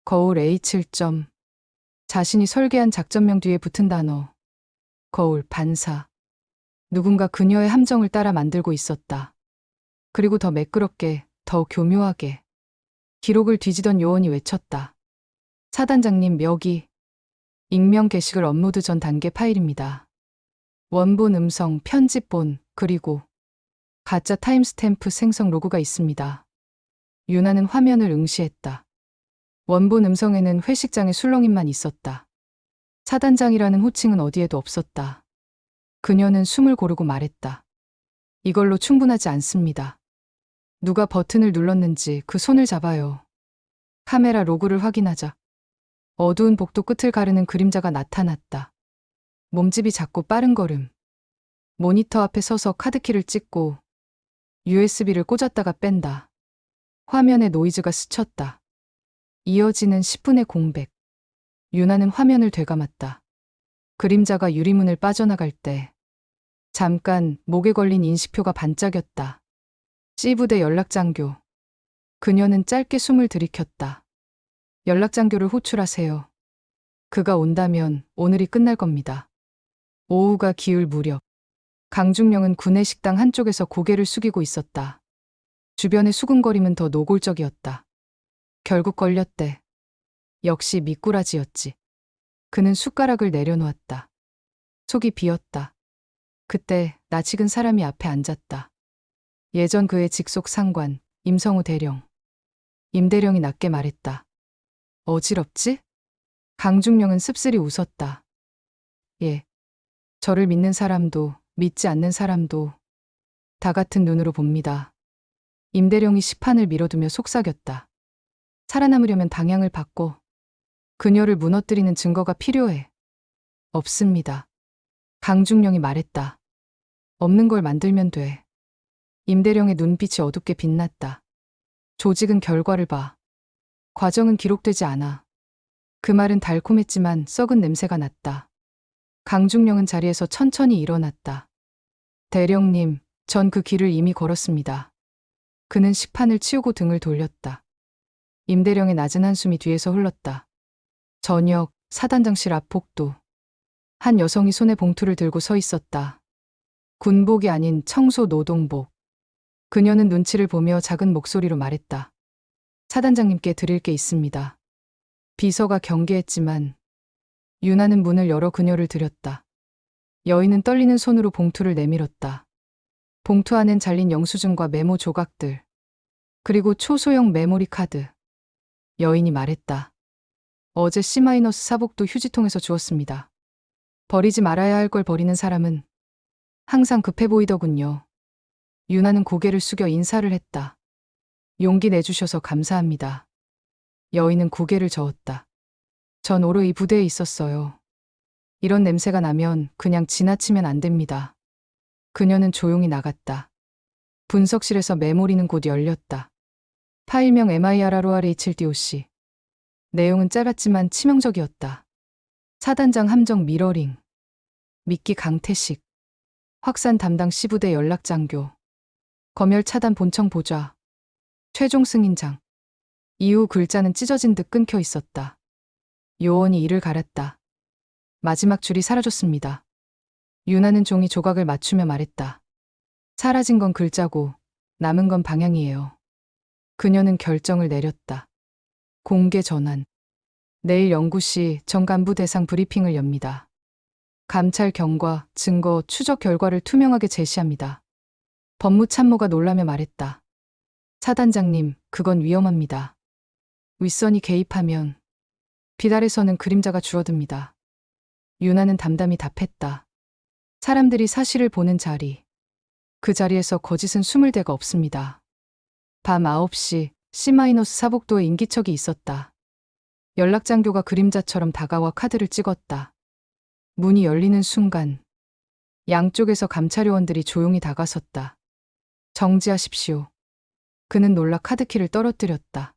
거울 A7점. 자신이 설계한 작전명 뒤에 붙은 단어. 거울, 반사. 누군가 그녀의 함정을 따라 만들고 있었다. 그리고 더 매끄럽게, 더 교묘하게. 기록을 뒤지던 요원이 외쳤다. 사단장님, 여기. 익명 게시글 업로드 전 단계 파일입니다. 원본 음성, 편집본, 그리고 가짜 타임스탬프 생성 로그가 있습니다. 유나는 화면을 응시했다. 원본 음성에는 회식장의 술렁임만 있었다. 사단장이라는 호칭은 어디에도 없었다. 그녀는 숨을 고르고 말했다. 이걸로 충분하지 않습니다. 누가 버튼을 눌렀는지 그 손을 잡아요. 카메라 로그를 확인하자. 어두운 복도 끝을 가르는 그림자가 나타났다. 몸집이 작고 빠른 걸음. 모니터 앞에 서서 카드키를 찍고 USB를 꽂았다가 뺀다. 화면에 노이즈가 스쳤다. 이어지는 10분의 공백. 유나는 화면을 되감았다. 그림자가 유리문을 빠져나갈 때 잠깐 목에 걸린 인식표가 반짝였다. C부대 연락장교. 그녀는 짧게 숨을 들이켰다. 연락장교를 호출하세요. 그가 온다면 오늘이 끝날 겁니다. 오후가 기울 무렵 강중령은 구내식당 한쪽에서 고개를 숙이고 있었다. 주변의 수군거림은 더 노골적이었다. 결국 걸렸대. 역시 미꾸라지였지. 그는 숟가락을 내려놓았다. 속이 비었다. 그때 낯익은 사람이 앞에 앉았다. 예전 그의 직속 상관, 임성우 대령. 임 대령이 낮게 말했다. 어지럽지? 강중령은 씁쓸히 웃었다. 예. 저를 믿는 사람도 믿지 않는 사람도 다 같은 눈으로 봅니다. 임 대령이 시판을 밀어두며 속삭였다. 살아남으려면 방향을 바꿔. 그녀를 무너뜨리는 증거가 필요해. 없습니다. 강중령이 말했다. 없는 걸 만들면 돼. 임 대령의 눈빛이 어둡게 빛났다. 조직은 결과를 봐. 과정은 기록되지 않아. 그 말은 달콤했지만 썩은 냄새가 났다. 강중령은 자리에서 천천히 일어났다. 대령님, 전 그 길을 이미 걸었습니다. 그는 식판을 치우고 등을 돌렸다. 임 대령의 낮은 한숨이 뒤에서 흘렀다. 저녁, 사단장실 앞 복도. 한 여성이 손에 봉투를 들고 서 있었다. 군복이 아닌 청소 노동복. 그녀는 눈치를 보며 작은 목소리로 말했다. 사단장님께 드릴 게 있습니다. 비서가 경계했지만 유나는 문을 열어 그녀를 들였다. 여인은 떨리는 손으로 봉투를 내밀었다. 봉투 안엔 잘린 영수증과 메모 조각들. 그리고 초소형 메모리 카드. 여인이 말했다. 어제 C- 사복도 휴지통에서 주웠습니다. 버리지 말아야 할 걸 버리는 사람은 항상 급해 보이더군요. 유나는 고개를 숙여 인사를 했다. 용기 내주셔서 감사합니다. 여인은 고개를 저었다. 전 오래 이 부대에 있었어요. 이런 냄새가 나면 그냥 지나치면 안 됩니다. 그녀는 조용히 나갔다. 분석실에서 메모리는 곧 열렸다. 파일명 MIRROR H7DOC. 내용은 짧았지만 치명적이었다. 사단장 함정 미러링. 미끼 강태식. 확산 담당 C부대 연락장교. 검열 차단 본청 보좌. 최종 승인장. 이후 글자는 찢어진 듯 끊겨 있었다. 요원이 이를 갈았다. 마지막 줄이 사라졌습니다. 유나는 종이 조각을 맞추며 말했다. 사라진 건 글자고 남은 건 방향이에요. 그녀는 결정을 내렸다. 공개 전환. 내일 09시 전 간부 대상 브리핑을 엽니다. 감찰 경과, 증거, 추적 결과를 투명하게 제시합니다. 법무참모가 놀라며 말했다. 사단장님, 그건 위험합니다. 윗선이 개입하면 빛 아래서는 그림자가 줄어듭니다. 유나는 담담히 답했다. 사람들이 사실을 보는 자리. 그 자리에서 거짓은 숨을 데가 없습니다. 밤 9시 C-4복도에 인기척이 있었다. 연락장교가 그림자처럼 다가와 카드를 찍었다. 문이 열리는 순간 양쪽에서 감찰요원들이 조용히 다가섰다. 정지하십시오. 그는 놀라 카드키를 떨어뜨렸다.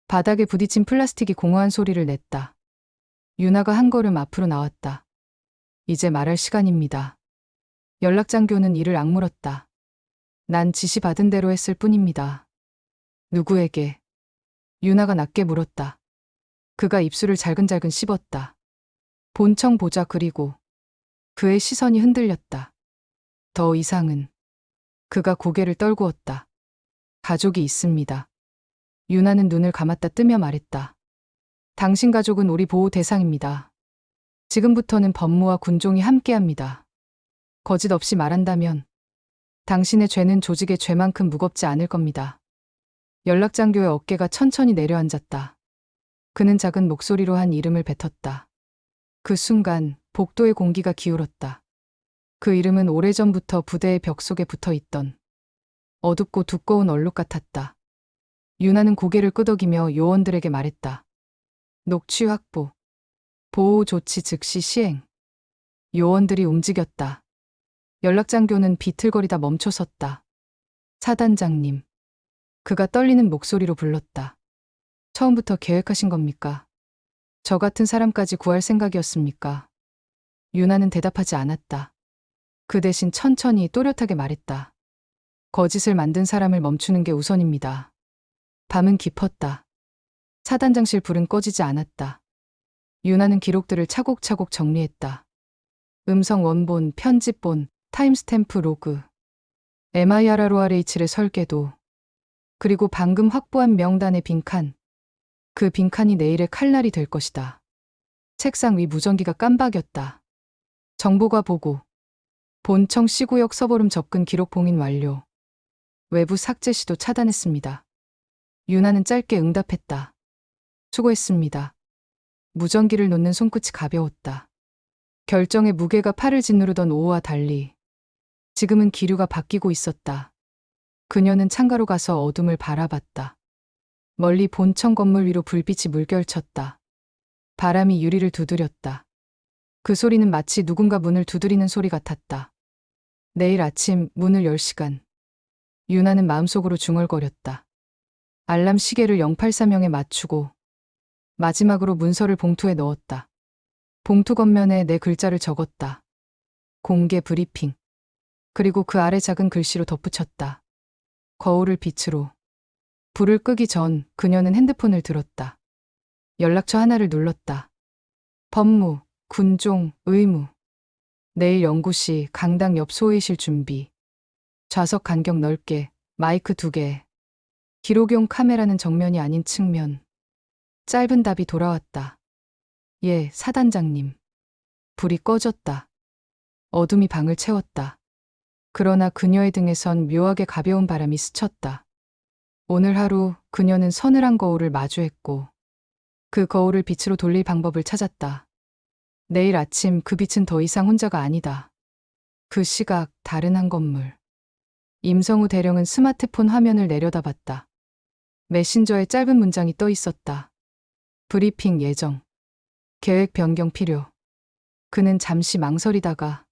바닥에 부딪힌 플라스틱이 공허한 소리를 냈다. 유나가 한 걸음 앞으로 나왔다. 이제 말할 시간입니다. 연락장교는 이를 악물었다. 난 지시받은 대로 했을 뿐입니다. 누구에게? 유나가 낮게 물었다. 그가 입술을 잘근잘근 씹었다. 본청 보자. 그리고 그의 시선이 흔들렸다. 더 이상은. 그가 고개를 떨구었다. 가족이 있습니다. 유나는 눈을 감았다 뜨며 말했다. 당신 가족은 우리 보호 대상입니다. 지금부터는 법무와 군종이 함께합니다. 거짓 없이 말한다면 당신의 죄는 조직의 죄만큼 무겁지 않을 겁니다. 연락장교의 어깨가 천천히 내려앉았다. 그는 작은 목소리로 한 이름을 뱉었다. 그 순간 복도의 공기가 기울었다. 그 이름은 오래전부터 부대의 벽 속에 붙어있던 어둡고 두꺼운 얼룩 같았다. 유나는 고개를 끄덕이며 요원들에게 말했다. 녹취 확보. 보호 조치 즉시 시행. 요원들이 움직였다. 연락장교는 비틀거리다 멈춰섰다. 사단장님. 그가 떨리는 목소리로 불렀다. 처음부터 계획하신 겁니까? 저 같은 사람까지 구할 생각이었습니까? 유나는 대답하지 않았다. 그 대신 천천히 또렷하게 말했다. 거짓을 만든 사람을 멈추는 게 우선입니다. 밤은 깊었다. 사단장실 불은 꺼지지 않았다. 유나는 기록들을 차곡차곡 정리했다. 음성 원본, 편집본, 타임스탬프 로그, MIRRORH의 설계도, 그리고 방금 확보한 명단의 빈칸. 그 빈칸이 내일의 칼날이 될 것이다. 책상 위 무전기가 깜박였다. 정보가 보고. 본청 C구역 서버룸 접근 기록 봉인 완료. 외부 삭제 시도 차단했습니다. 유나는 짧게 응답했다. 수고했습니다. 무전기를 놓는 손끝이 가벼웠다. 결정의 무게가 팔을 짓누르던 오후와 달리 지금은 기류가 바뀌고 있었다. 그녀는 창가로 가서 어둠을 바라봤다. 멀리 본청 건물 위로 불빛이 물결쳤다. 바람이 유리를 두드렸다. 그 소리는 마치 누군가 문을 두드리는 소리 같았다. 내일 아침 문을 열 시간. 유나는 마음속으로 중얼거렸다. 알람 시계를 083형에 맞추고 마지막으로 문서를 봉투에 넣었다. 봉투 겉면에 네 글자를 적었다. 공개 브리핑. 그리고 그 아래 작은 글씨로 덧붙였다. 거울을 빛으로. 불을 끄기 전 그녀는 핸드폰을 들었다. 연락처 하나를 눌렀다. 법무, 군종, 의무. 내일 연구시, 강당 옆 소회실 준비. 좌석 간격 넓게, 마이크 2개. 기록용 카메라는 정면이 아닌 측면. 짧은 답이 돌아왔다. 예, 사단장님. 불이 꺼졌다. 어둠이 방을 채웠다. 그러나 그녀의 등에선 묘하게 가벼운 바람이 스쳤다. 오늘 하루 그녀는 서늘한 거울을 마주했고 그 거울을 빛으로 돌릴 방법을 찾았다. 내일 아침 그 빛은 더 이상 혼자가 아니다. 그 시각 다른 한 건물. 임성우 대령은 스마트폰 화면을 내려다봤다. 메신저에 짧은 문장이 떠 있었다. 브리핑 예정. 계획 변경 필요. 그는 잠시 망설이다가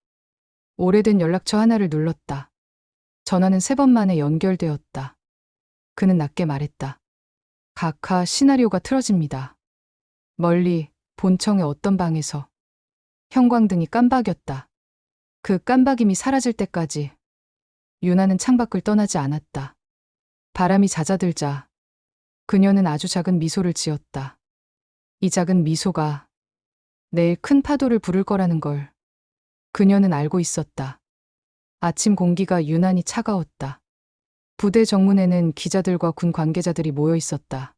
오래된 연락처 하나를 눌렀다. 전화는 3번 만에 연결되었다. 그는 낮게 말했다. 각하 시나리오가 틀어집니다. 멀리 본청의 어떤 방에서 형광등이 깜박였다. 그 깜박임이 사라질 때까지 유나는 창밖을 떠나지 않았다. 바람이 잦아들자 그녀는 아주 작은 미소를 지었다. 이 작은 미소가 내일 큰 파도를 부를 거라는 걸 그녀는 알고 있었다. 아침 공기가 유난히 차가웠다. 부대 정문에는 기자들과 군 관계자들이 모여 있었다.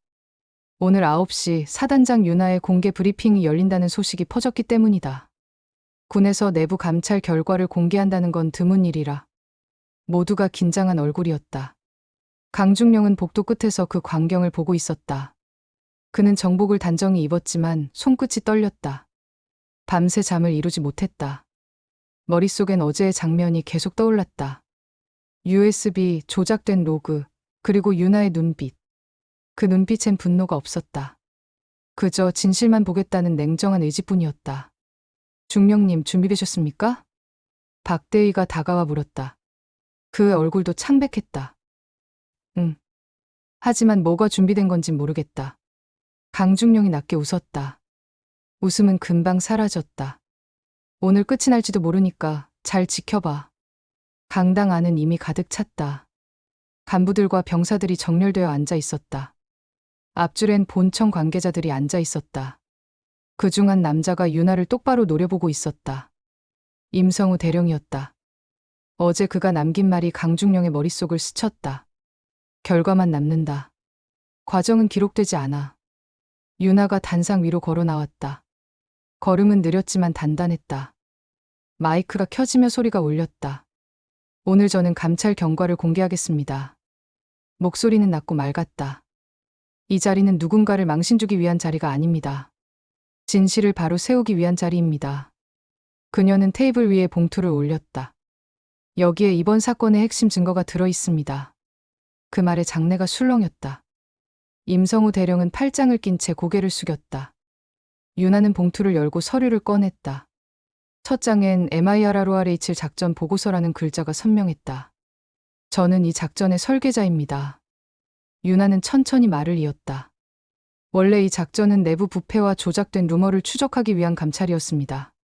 오늘 9시 사단장 유나의 공개 브리핑이 열린다는 소식이 퍼졌기 때문이다. 군에서 내부 감찰 결과를 공개한다는 건 드문 일이라 모두가 긴장한 얼굴이었다. 강중령은 복도 끝에서 그 광경을 보고 있었다. 그는 정복을 단정히 입었지만 손끝이 떨렸다. 밤새 잠을 이루지 못했다. 머릿속엔 어제의 장면이 계속 떠올랐다. USB 조작된 로그, 그리고 유나의 눈빛. 그 눈빛엔 분노가 없었다. 그저 진실만 보겠다는 냉정한 의지뿐이었다. 중령님 준비되셨습니까? 박대희가 다가와 물었다. 그의 얼굴도 창백했다. 응. 하지만 뭐가 준비된 건진 모르겠다. 강중령이 낮게 웃었다. 웃음은 금방 사라졌다. 오늘 끝이 날지도 모르니까 잘 지켜봐. 강당 안은 이미 가득 찼다. 간부들과 병사들이 정렬되어 앉아 있었다. 앞줄엔 본청 관계자들이 앉아 있었다. 그중 한 남자가 유나를 똑바로 노려보고 있었다. 임성우 대령이었다. 어제 그가 남긴 말이 강중령의 머릿속을 스쳤다. 결과만 남는다. 과정은 기록되지 않아. 유나가 단상 위로 걸어 나왔다. 걸음은 느렸지만 단단했다. 마이크가 켜지며 소리가 울렸다. 오늘 저는 감찰 경과를 공개하겠습니다. 목소리는 낮고 맑았다. 이 자리는 누군가를 망신주기 위한 자리가 아닙니다. 진실을 바로 세우기 위한 자리입니다. 그녀는 테이블 위에 봉투를 올렸다. 여기에 이번 사건의 핵심 증거가 들어 있습니다. 그 말에 장내가 술렁였다. 임성우 대령은 팔짱을 낀 채 고개를 숙였다. 유나는 봉투를 열고 서류를 꺼냈다. 첫 장엔 MIRRORH 작전 보고서라는 글자가 선명했다. 저는 이 작전의 설계자입니다. 유나는 천천히 말을 이었다. 원래 이 작전은 내부 부패와 조작된 루머를 추적하기 위한 감찰이었습니다.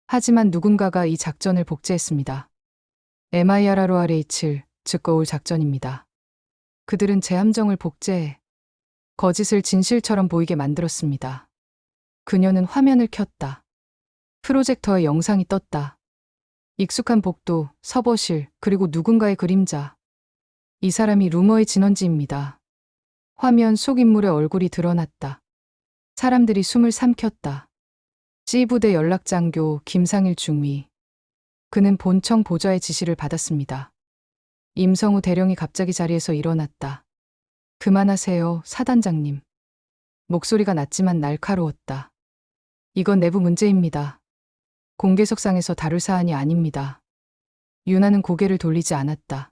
하지만 누군가가 이 작전을 복제했습니다. MIRRORH, 즉 거울 작전입니다. 그들은 제 함정을 복제해 거짓을 진실처럼 보이게 만들었습니다. 그녀는 화면을 켰다. 프로젝터에 영상이 떴다. 익숙한 복도, 서버실, 그리고 누군가의 그림자. 이 사람이 루머의 진원지입니다. 화면 속 인물의 얼굴이 드러났다. 사람들이 숨을 삼켰다. C부대 연락장교 김상일 중위. 그는 본청 보좌의 지시를 받았습니다. 임성우 대령이 갑자기 자리에서 일어났다. 그만하세요, 사단장님. 목소리가 낮지만 날카로웠다. 이건 내부 문제입니다. 공개석상에서 다룰 사안이 아닙니다. 유나는 고개를 돌리지 않았다.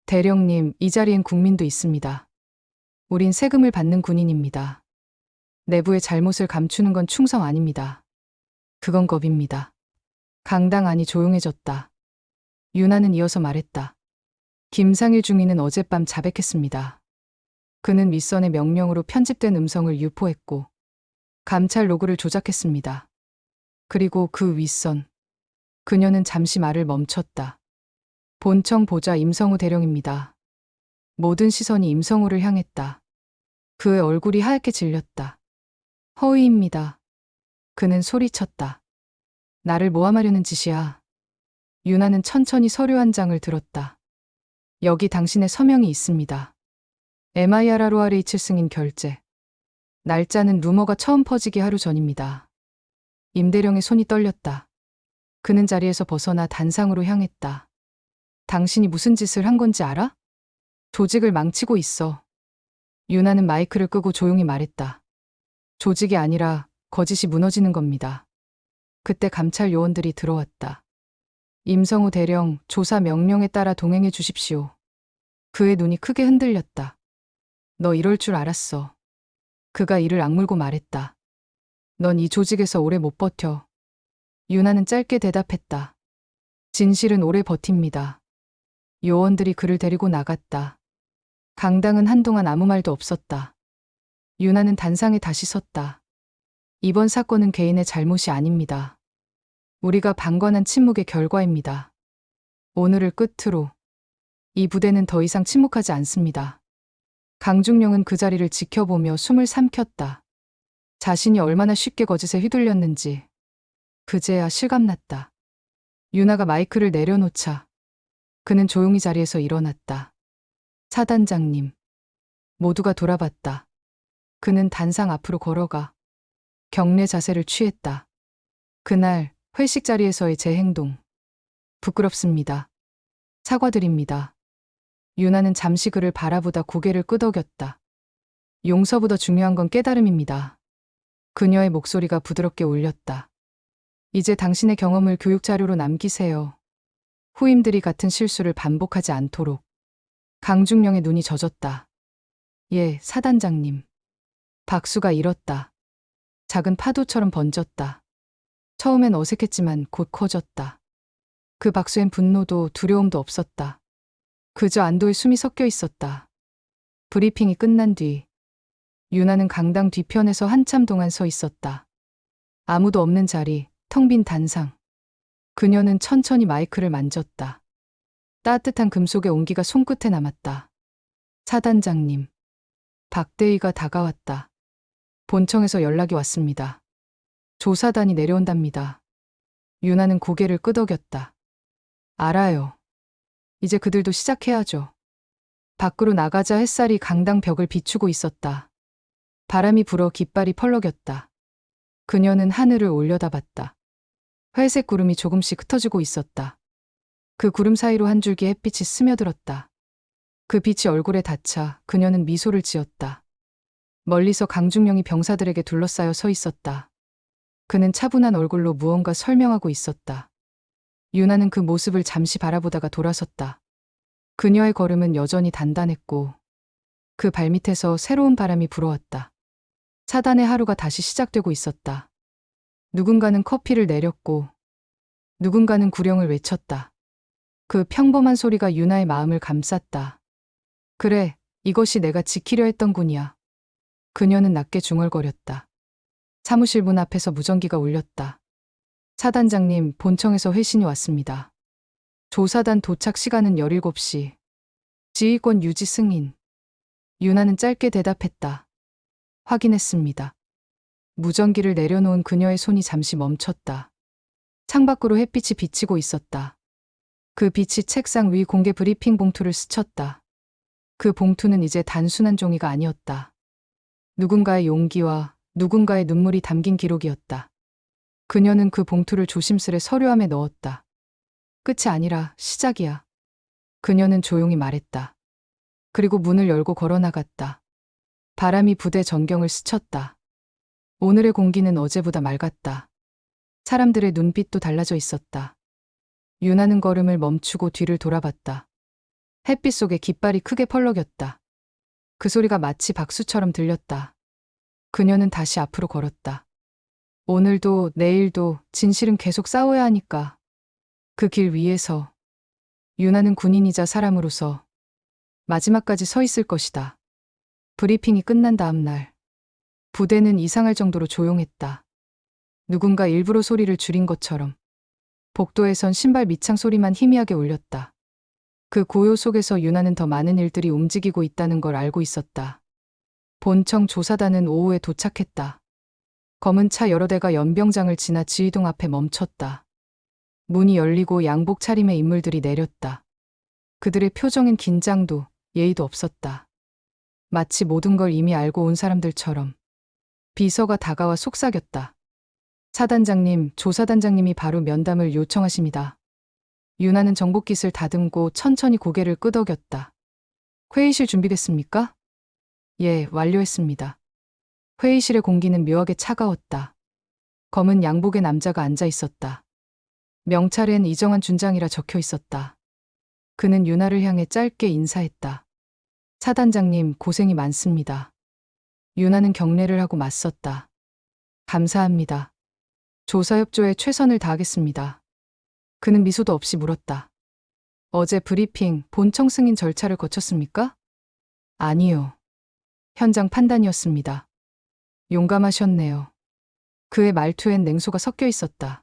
대령님, 이 자리엔 국민도 있습니다. 우린 세금을 받는 군인입니다. 내부의 잘못을 감추는 건 충성 아닙니다. 그건 겁입니다. 강당 안이 조용해졌다. 유나는 이어서 말했다. 김상일 중위는 어젯밤 자백했습니다. 그는 윗선의 명령으로 편집된 음성을 유포했고 감찰 로그를 조작했습니다. 그리고 그 윗선. 그녀는 잠시 말을 멈췄다. 본청 보좌 임성우 대령입니다. 모든 시선이 임성우를 향했다. 그의 얼굴이 하얗게 질렸다. 허위입니다. 그는 소리쳤다. 나를 모함하려는 짓이야. 유나는 천천히 서류 한 장을 들었다. 여기 당신의 서명이 있습니다. MIRRORH 승인 결제. 날짜는 루머가 처음 퍼지기 하루 전입니다. 임대령의 손이 떨렸다. 그는 자리에서 벗어나 단상으로 향했다. 당신이 무슨 짓을 한 건지 알아? 조직을 망치고 있어. 유나는 마이크를 끄고 조용히 말했다. 조직이 아니라 거짓이 무너지는 겁니다. 그때 감찰 요원들이 들어왔다. 임성우 대령, 조사 명령에 따라 동행해 주십시오. 그의 눈이 크게 흔들렸다. 너 이럴 줄 알았어. 그가 이를 악물고 말했다. 넌 이 조직에서 오래 못 버텨. 유나는 짧게 대답했다. 진실은 오래 버팁니다. 요원들이 그를 데리고 나갔다. 강당은 한동안 아무 말도 없었다. 유나는 단상에 다시 섰다. 이번 사건은 개인의 잘못이 아닙니다. 우리가 방관한 침묵의 결과입니다. 오늘을 끝으로 이 부대는 더 이상 침묵하지 않습니다. 강중령은 그 자리를 지켜보며 숨을 삼켰다. 자신이 얼마나 쉽게 거짓에 휘둘렸는지 그제야 실감났다. 유나가 마이크를 내려놓자 그는 조용히 자리에서 일어났다. 사단장님. 모두가 돌아봤다. 그는 단상 앞으로 걸어가 경례 자세를 취했다. 그날 회식 자리에서의 제 행동. 부끄럽습니다. 사과드립니다. 유나는 잠시 그를 바라보다 고개를 끄덕였다. 용서보다 중요한 건 깨달음입니다. 그녀의 목소리가 부드럽게 울렸다. 이제 당신의 경험을 교육 자료로 남기세요. 후임들이 같은 실수를 반복하지 않도록. 강중령의 눈이 젖었다. 예, 사단장님. 박수가 일었다. 작은 파도처럼 번졌다. 처음엔 어색했지만 곧 커졌다. 그 박수엔 분노도 두려움도 없었다. 그저 안도의 숨이 섞여 있었다. 브리핑이 끝난 뒤 유나는 강당 뒤편에서 한참 동안 서 있었다. 아무도 없는 자리, 텅 빈 단상. 그녀는 천천히 마이크를 만졌다. 따뜻한 금속의 온기가 손끝에 남았다. 사단장님. 박대희가 다가왔다. 본청에서 연락이 왔습니다. 조사단이 내려온답니다. 유나는 고개를 끄덕였다. 알아요. 이제 그들도 시작해야죠. 밖으로 나가자 햇살이 강당 벽을 비추고 있었다. 바람이 불어 깃발이 펄럭였다. 그녀는 하늘을 올려다봤다. 회색 구름이 조금씩 흩어지고 있었다. 그 구름 사이로 한 줄기 햇빛이 스며들었다. 그 빛이 얼굴에 닿자 그녀는 미소를 지었다. 멀리서 강중령이 병사들에게 둘러싸여 서 있었다. 그는 차분한 얼굴로 무언가 설명하고 있었다. 유나는 그 모습을 잠시 바라보다가 돌아섰다. 그녀의 걸음은 여전히 단단했고 그 발밑에서 새로운 바람이 불어왔다. 사단의 하루가 다시 시작되고 있었다. 누군가는 커피를 내렸고 누군가는 구령을 외쳤다. 그 평범한 소리가 유나의 마음을 감쌌다. 그래, 이것이 내가 지키려 했던 군이야. 그녀는 낮게 중얼거렸다. 사무실 문 앞에서 무전기가 울렸다. 사단장님, 본청에서 회신이 왔습니다. 조사단 도착 시간은 17시. 지휘권 유지 승인. 유나는 짧게 대답했다. 확인했습니다. 무전기를 내려놓은 그녀의 손이 잠시 멈췄다. 창밖으로 햇빛이 비치고 있었다. 그 빛이 책상 위 공개 브리핑 봉투를 스쳤다. 그 봉투는 이제 단순한 종이가 아니었다. 누군가의 용기와 누군가의 눈물이 담긴 기록이었다. 그녀는 그 봉투를 조심스레 서류함에 넣었다. 끝이 아니라 시작이야. 그녀는 조용히 말했다. 그리고 문을 열고 걸어나갔다. 바람이 부대 전경을 스쳤다. 오늘의 공기는 어제보다 맑았다. 사람들의 눈빛도 달라져 있었다. 유나는 걸음을 멈추고 뒤를 돌아봤다. 햇빛 속에 깃발이 크게 펄럭였다. 그 소리가 마치 박수처럼 들렸다. 그녀는 다시 앞으로 걸었다. 오늘도 내일도 진실은 계속 싸워야 하니까. 그 길 위에서 유나는 군인이자 사람으로서 마지막까지 서 있을 것이다. 브리핑이 끝난 다음 날 부대는 이상할 정도로 조용했다. 누군가 일부러 소리를 줄인 것처럼 복도에선 신발 밑창 소리만 희미하게 울렸다. 그 고요 속에서 유나는 더 많은 일들이 움직이고 있다는 걸 알고 있었다. 본청 조사단은 오후에 도착했다. 검은 차 여러 대가 연병장을 지나 지휘동 앞에 멈췄다. 문이 열리고 양복 차림의 인물들이 내렸다. 그들의 표정엔 긴장도 예의도 없었다. 마치 모든 걸 이미 알고 온 사람들처럼. 비서가 다가와 속삭였다. 사단장님, 조사단장님이 바로 면담을 요청하십니다. 유나는 정복깃을 다듬고 천천히 고개를 끄덕였다. 회의실 준비됐습니까? 예, 완료했습니다. 회의실의 공기는 묘하게 차가웠다. 검은 양복의 남자가 앉아 있었다. 명찰엔 이정환 준장이라 적혀 있었다. 그는 유나를 향해 짧게 인사했다. 사단장님, 고생이 많습니다. 유나는 경례를 하고 맞섰다. 감사합니다. 조사협조에 최선을 다하겠습니다. 그는 미소도 없이 물었다. 어제 브리핑, 본청 승인 절차를 거쳤습니까? 아니요. 현장 판단이었습니다. 용감하셨네요. 그의 말투엔 냉소가 섞여 있었다.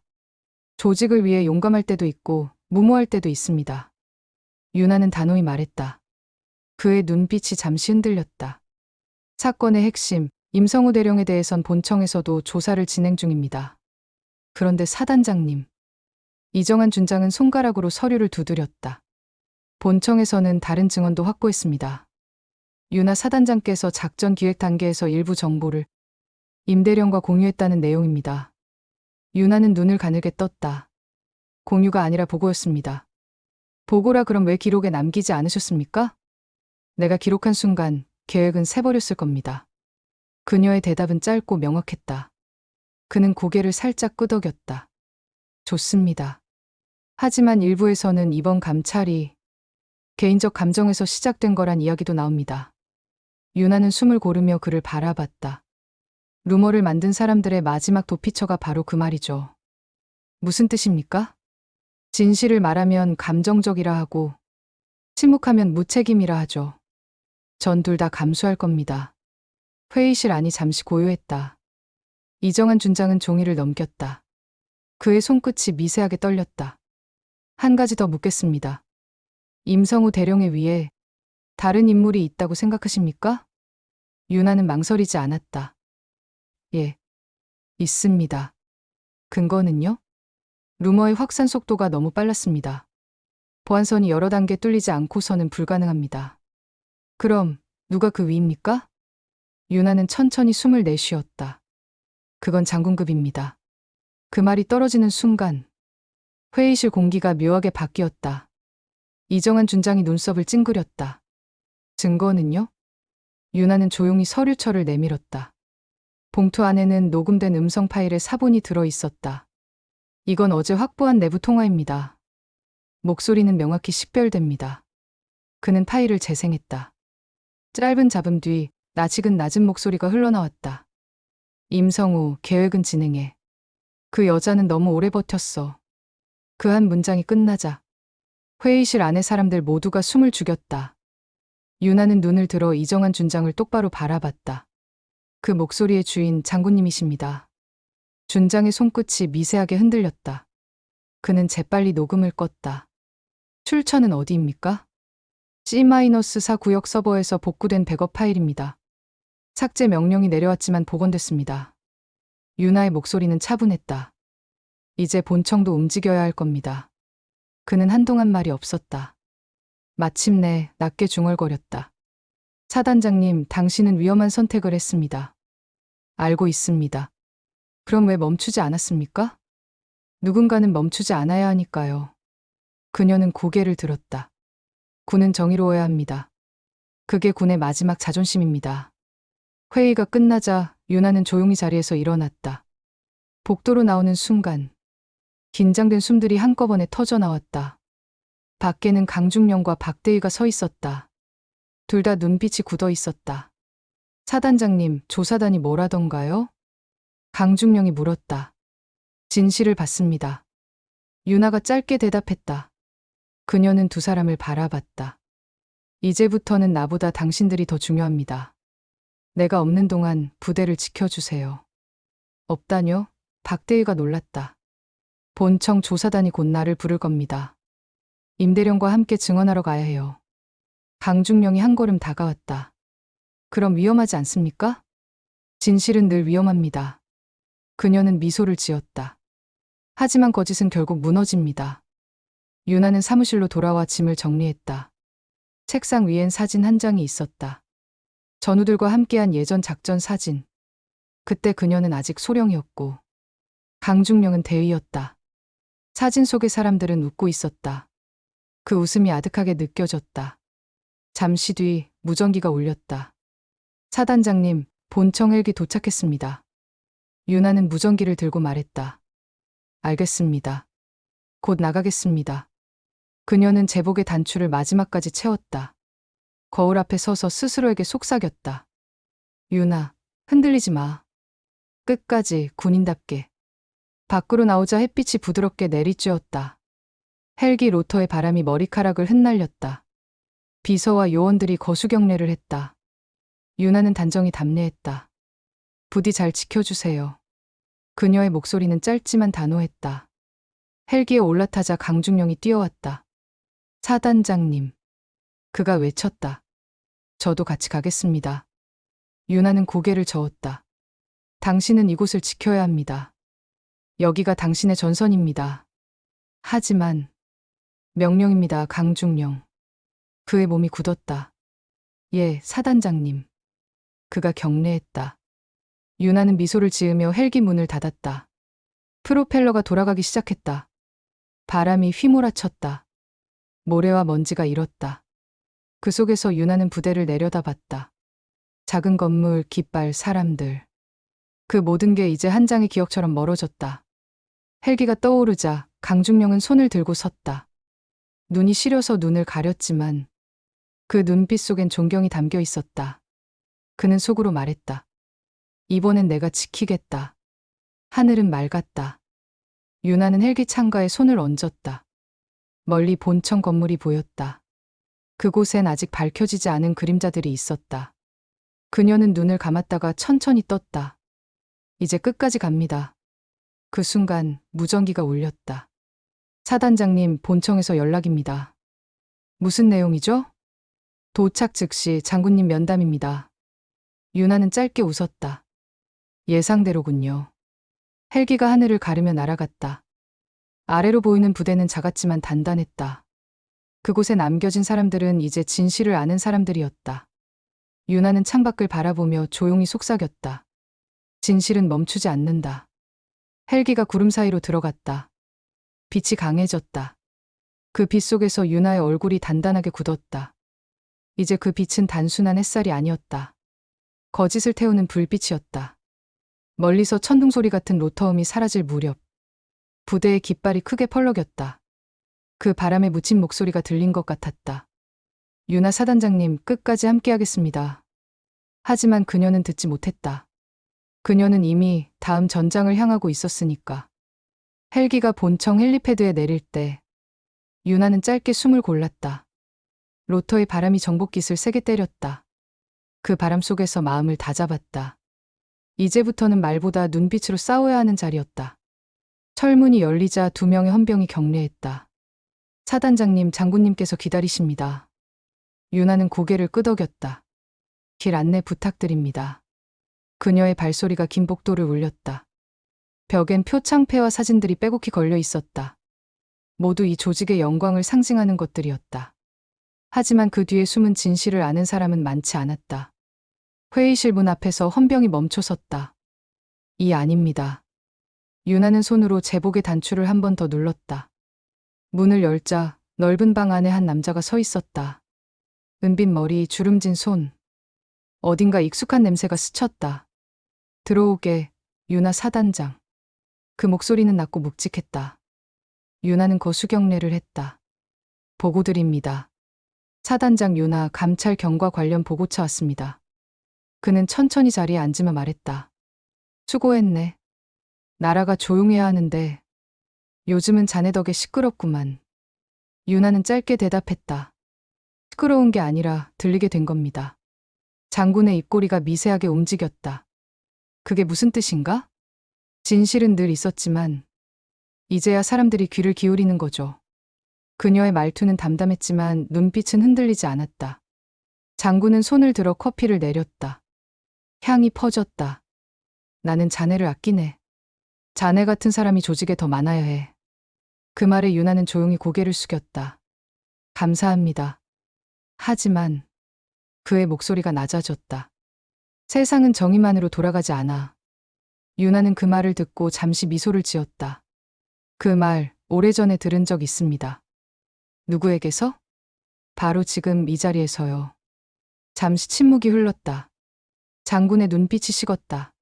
조직을 위해 용감할 때도 있고 무모할 때도 있습니다. 유나는 단호히 말했다. 그의 눈빛이 잠시 흔들렸다. 사건의 핵심, 임성우 대령에 대해선 본청에서도 조사를 진행 중입니다. 그런데 사단장님. 이정환 준장은 손가락으로 서류를 두드렸다. 본청에서는 다른 증언도 확보했습니다. 유나 사단장께서 작전 기획 단계에서 일부 정보를 임 대령과 공유했다는 내용입니다. 유나는 눈을 가늘게 떴다. 공유가 아니라 보고였습니다. 보고라 그럼 왜 기록에 남기지 않으셨습니까? 내가 기록한 순간 계획은 새버렸을 겁니다. 그녀의 대답은 짧고 명확했다. 그는 고개를 살짝 끄덕였다. 좋습니다. 하지만 일부에서는 이번 감찰이 개인적 감정에서 시작된 거란 이야기도 나옵니다. 유나는 숨을 고르며 그를 바라봤다. 루머를 만든 사람들의 마지막 도피처가 바로 그 말이죠. 무슨 뜻입니까? 진실을 말하면 감정적이라 하고 침묵하면 무책임이라 하죠. 전 둘 다 감수할 겁니다. 회의실 안이 잠시 고요했다. 이정한 준장은 종이를 넘겼다. 그의 손끝이 미세하게 떨렸다. 한 가지 더 묻겠습니다. 임성우 대령의 위에 다른 인물이 있다고 생각하십니까? 유나는 망설이지 않았다. 예, 있습니다. 근거는요? 루머의 확산 속도가 너무 빨랐습니다. 보안선이 여러 단계 뚫리지 않고서는 불가능합니다. 그럼 누가 그 위입니까? 유나는 천천히 숨을 내쉬었다. 그건 장군급입니다. 그 말이 떨어지는 순간 회의실 공기가 묘하게 바뀌었다. 이정한 준장이 눈썹을 찡그렸다. 증거는요? 유나는 조용히 서류철을 내밀었다. 봉투 안에는 녹음된 음성 파일의 사본이 들어 있었다. 이건 어제 확보한 내부 통화입니다. 목소리는 명확히 식별됩니다. 그는 파일을 재생했다. 짧은 잡음 뒤 나직은 낮은 목소리가 흘러나왔다. 임성우, 계획은 진행해. 그 여자는 너무 오래 버텼어. 그 한 문장이 끝나자 회의실 안의 사람들 모두가 숨을 죽였다. 유나는 눈을 들어 이정한 준장을 똑바로 바라봤다. 그 목소리의 주인 장군님이십니다. 준장의 손끝이 미세하게 흔들렸다. 그는 재빨리 녹음을 껐다. 출처는 어디입니까? C-4 구역 서버에서 복구된 백업 파일입니다. 삭제 명령이 내려왔지만 복원됐습니다. 유나의 목소리는 차분했다. 이제 본청도 움직여야 할 겁니다. 그는 한동안 말이 없었다. 마침내 낮게 중얼거렸다. 사단장님, 당신은 위험한 선택을 했습니다. 알고 있습니다. 그럼 왜 멈추지 않았습니까? 누군가는 멈추지 않아야 하니까요. 그녀는 고개를 들었다. 군은 정의로워야 합니다. 그게 군의 마지막 자존심입니다. 회의가 끝나자 유나는 조용히 자리에서 일어났다. 복도로 나오는 순간 긴장된 숨들이 한꺼번에 터져 나왔다. 밖에는 강중령과 박대희가 서 있었다. 둘 다 눈빛이 굳어 있었다. 사단장님, 조사단이 뭐라던가요? 강중령이 물었다. 진실을 받습니다. 유나가 짧게 대답했다. 그녀는 두 사람을 바라봤다. 이제부터는 나보다 당신들이 더 중요합니다. 내가 없는 동안 부대를 지켜주세요. 없다뇨? 박대희가 놀랐다. 본청 조사단이 곧 나를 부를 겁니다. 임대령과 함께 증언하러 가야 해요. 강중령이 한 걸음 다가왔다. 그럼 위험하지 않습니까? 진실은 늘 위험합니다. 그녀는 미소를 지었다. 하지만 거짓은 결국 무너집니다. 유나는 사무실로 돌아와 짐을 정리했다. 책상 위엔 사진 한 장이 있었다. 전우들과 함께한 예전 작전 사진. 그때 그녀는 아직 소령이었고 강중령은 대위였다. 사진 속의 사람들은 웃고 있었다. 그 웃음이 아득하게 느껴졌다. 잠시 뒤 무전기가 울렸다. 사단장님, 본청 헬기 도착했습니다. 유나는 무전기를 들고 말했다. 알겠습니다. 곧 나가겠습니다. 그녀는 제복의 단추를 마지막까지 채웠다. 거울 앞에 서서 스스로에게 속삭였다. 유나, 흔들리지 마. 끝까지 군인답게. 밖으로 나오자 햇빛이 부드럽게 내리쬐었다. 헬기 로터의 바람이 머리카락을 흩날렸다. 비서와 요원들이 거수경례를 했다. 유나는 단정히 답례했다. 부디 잘 지켜주세요. 그녀의 목소리는 짧지만 단호했다. 헬기에 올라타자 강중령이 뛰어왔다. 사단장님. 그가 외쳤다. 저도 같이 가겠습니다. 유나는 고개를 저었다. 당신은 이곳을 지켜야 합니다. 여기가 당신의 전선입니다. 하지만 명령입니다, 강중령. 그의 몸이 굳었다. 예, 사단장님. 그가 경례했다. 유나는 미소를 지으며 헬기 문을 닫았다. 프로펠러가 돌아가기 시작했다. 바람이 휘몰아쳤다. 모래와 먼지가 일었다. 그 속에서 유나는 부대를 내려다봤다. 작은 건물, 깃발, 사람들. 그 모든 게 이제 한 장의 기억처럼 멀어졌다. 헬기가 떠오르자 강중령은 손을 들고 섰다. 눈이 시려서 눈을 가렸지만 그 눈빛 속엔 존경이 담겨 있었다. 그는 속으로 말했다. 이번엔 내가 지키겠다. 하늘은 맑았다. 유나는 헬기 창가에 손을 얹었다. 멀리 본청 건물이 보였다. 그곳엔 아직 밝혀지지 않은 그림자들이 있었다. 그녀는 눈을 감았다가 천천히 떴다. 이제 끝까지 갑니다. 그 순간 무전기가 울렸다. 사단장님, 본청에서 연락입니다. 무슨 내용이죠? 도착 즉시 장군님 면담입니다. 유나는 짧게 웃었다. 예상대로군요. 헬기가 하늘을 가르며 날아갔다. 아래로 보이는 부대는 작았지만 단단했다. 그곳에 남겨진 사람들은 이제 진실을 아는 사람들이었다. 유나는 창밖을 바라보며 조용히 속삭였다. 진실은 멈추지 않는다. 헬기가 구름 사이로 들어갔다. 빛이 강해졌다. 그 빛 속에서 유나의 얼굴이 단단하게 굳었다. 이제 그 빛은 단순한 햇살이 아니었다. 거짓을 태우는 불빛이었다. 멀리서 천둥소리 같은 로터음이 사라질 무렵 부대의 깃발이 크게 펄럭였다. 그 바람에 묻힌 목소리가 들린 것 같았다. 유나 사단장님, 끝까지 함께하겠습니다. 하지만 그녀는 듣지 못했다. 그녀는 이미 다음 전장을 향하고 있었으니까. 헬기가 본청 헬리패드에 내릴 때 유나는 짧게 숨을 골랐다. 로터의 바람이 정복깃을 세게 때렸다. 그 바람 속에서 마음을 다잡았다. 이제부터는 말보다 눈빛으로 싸워야 하는 자리였다. 철문이 열리자 두 명의 헌병이 경례했다. 사단장님, 장군님께서 기다리십니다. 유나는 고개를 끄덕였다. 길 안내 부탁드립니다. 그녀의 발소리가 긴 복도를 울렸다. 벽엔 표창패와 사진들이 빼곡히 걸려 있었다. 모두 이 조직의 영광을 상징하는 것들이었다. 하지만 그 뒤에 숨은 진실을 아는 사람은 많지 않았다. 회의실 문 앞에서 헌병이 멈춰섰다. 이 아닙니다. 유나는 손으로 제복의 단추를 한 번 더 눌렀다. 문을 열자 넓은 방 안에 한 남자가 서 있었다. 은빛 머리, 주름진 손. 어딘가 익숙한 냄새가 스쳤다. 들어오게, 유나 사단장. 그 목소리는 낮고 묵직했다. 유나는 거수경례를 했다. 보고드립니다. 사단장 유나, 감찰 경과 관련 보고차 왔습니다. 그는 천천히 자리에 앉으며 말했다. 수고했네. 나라가 조용해야 하는데 요즘은 자네 덕에 시끄럽구만. 유나는 짧게 대답했다. 시끄러운 게 아니라 들리게 된 겁니다. 장군의 입꼬리가 미세하게 움직였다. 그게 무슨 뜻인가? 진실은 늘 있었지만 이제야 사람들이 귀를 기울이는 거죠. 그녀의 말투는 담담했지만 눈빛은 흔들리지 않았다. 장군은 손을 들어 커피를 내렸다. 향이 퍼졌다. 나는 자네를 아끼네. 자네 같은 사람이 조직에 더 많아야 해. 그 말에 유나는 조용히 고개를 숙였다. 감사합니다. 하지만 그의 목소리가 낮아졌다. 세상은 정의만으로 돌아가지 않아. 유나는 그 말을 듣고 잠시 미소를 지었다. 그 말 오래전에 들은 적 있습니다. 누구에게서? 바로 지금 이 자리에서요. 잠시 침묵이 흘렀다. 장군의 눈빛이 식었다.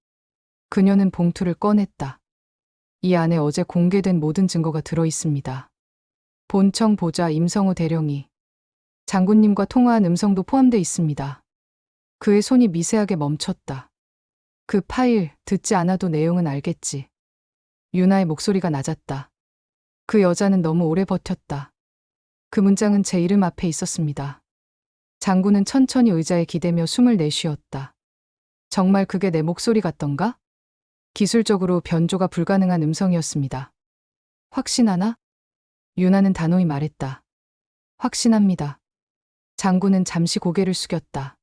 그녀는 봉투를 꺼냈다. 이 안에 어제 공개된 모든 증거가 들어 있습니다. 본청 보좌 임성우 대령이 장군님과 통화한 음성도 포함돼 있습니다. 그의 손이 미세하게 멈췄다. 그 파일, 듣지 않아도 내용은 알겠지. 유나의 목소리가 낮았다. 그 여자는 너무 오래 버텼다. 그 문장은 제 이름 앞에 있었습니다. 장군은 천천히 의자에 기대며 숨을 내쉬었다. 정말 그게 내 목소리 같던가? 기술적으로 변조가 불가능한 음성이었습니다. 확신하나? 유나는 단호히 말했다. 확신합니다. 장군은 잠시 고개를 숙였다.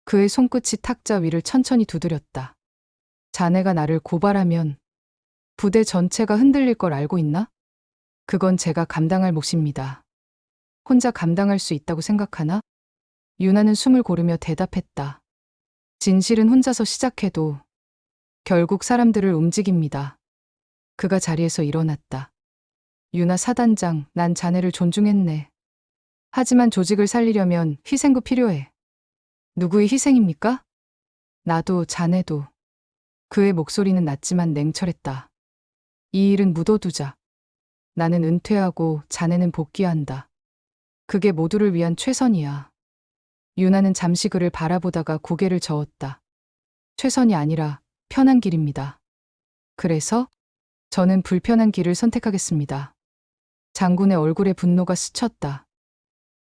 그의 손끝이 탁자 위를 천천히 두드렸다. 자네가 나를 고발하면 부대 전체가 흔들릴 걸 알고 있나? 그건 제가 감당할 몫입니다. 혼자 감당할 수 있다고 생각하나? 유나는 숨을 고르며 대답했다. 진실은 혼자서 시작해도 결국 사람들을 움직입니다. 그가 자리에서 일어났다. 유나 사단장, 난 자네를 존중했네. 하지만 조직을 살리려면 희생도 필요해. 누구의 희생입니까? 나도 자네도. 그의 목소리는 낮지만 냉철했다. 이 일은 묻어두자. 나는 은퇴하고 자네는 복귀한다. 그게 모두를 위한 최선이야. 유나는 잠시 그를 바라보다가 고개를 저었다. 최선이 아니라 편한 길입니다. 그래서 저는 불편한 길을 선택하겠습니다. 장군의 얼굴에 분노가 스쳤다.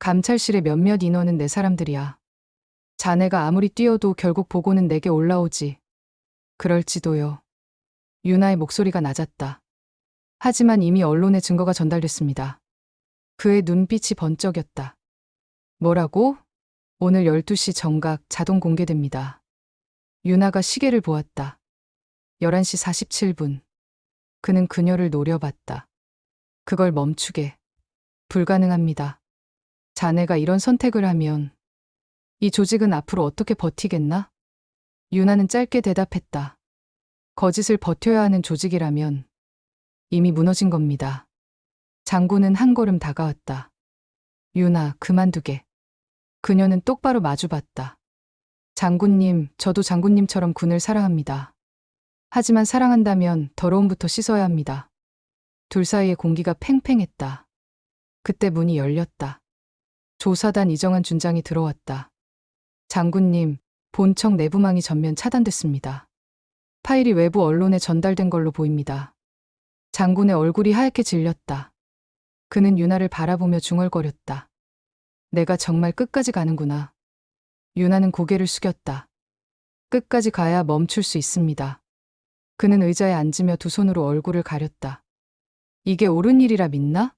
감찰실의 몇몇 인원은 내 사람들이야. 자네가 아무리 뛰어도 결국 보고는 내게 올라오지. 그럴지도요. 유나의 목소리가 낮았다. 하지만 이미 언론에 증거가 전달됐습니다. 그의 눈빛이 번쩍였다. 뭐라고? 오늘 12시 정각 자동 공개됩니다. 유나가 시계를 보았다. 11시 47분. 그는 그녀를 노려봤다. 그걸 멈추게. 불가능합니다. 자네가 이런 선택을 하면 이 조직은 앞으로 어떻게 버티겠나? 유나는 짧게 대답했다. 거짓을 버텨야 하는 조직이라면 이미 무너진 겁니다. 장군은 한 걸음 다가왔다. 유나, 그만두게. 그녀는 똑바로 마주봤다. 장군님, 저도 장군님처럼 군을 사랑합니다. 하지만 사랑한다면 더러움부터 씻어야 합니다. 둘 사이의 공기가 팽팽했다. 그때 문이 열렸다. 조사단 이정환 준장이 들어왔다. 장군님, 본청 내부망이 전면 차단됐습니다. 파일이 외부 언론에 전달된 걸로 보입니다. 장군의 얼굴이 하얗게 질렸다. 그는 유나를 바라보며 중얼거렸다. 내가 정말 끝까지 가는구나. 유나는 고개를 숙였다. 끝까지 가야 멈출 수 있습니다. 그는 의자에 앉으며 두 손으로 얼굴을 가렸다. 이게 옳은 일이라 믿나?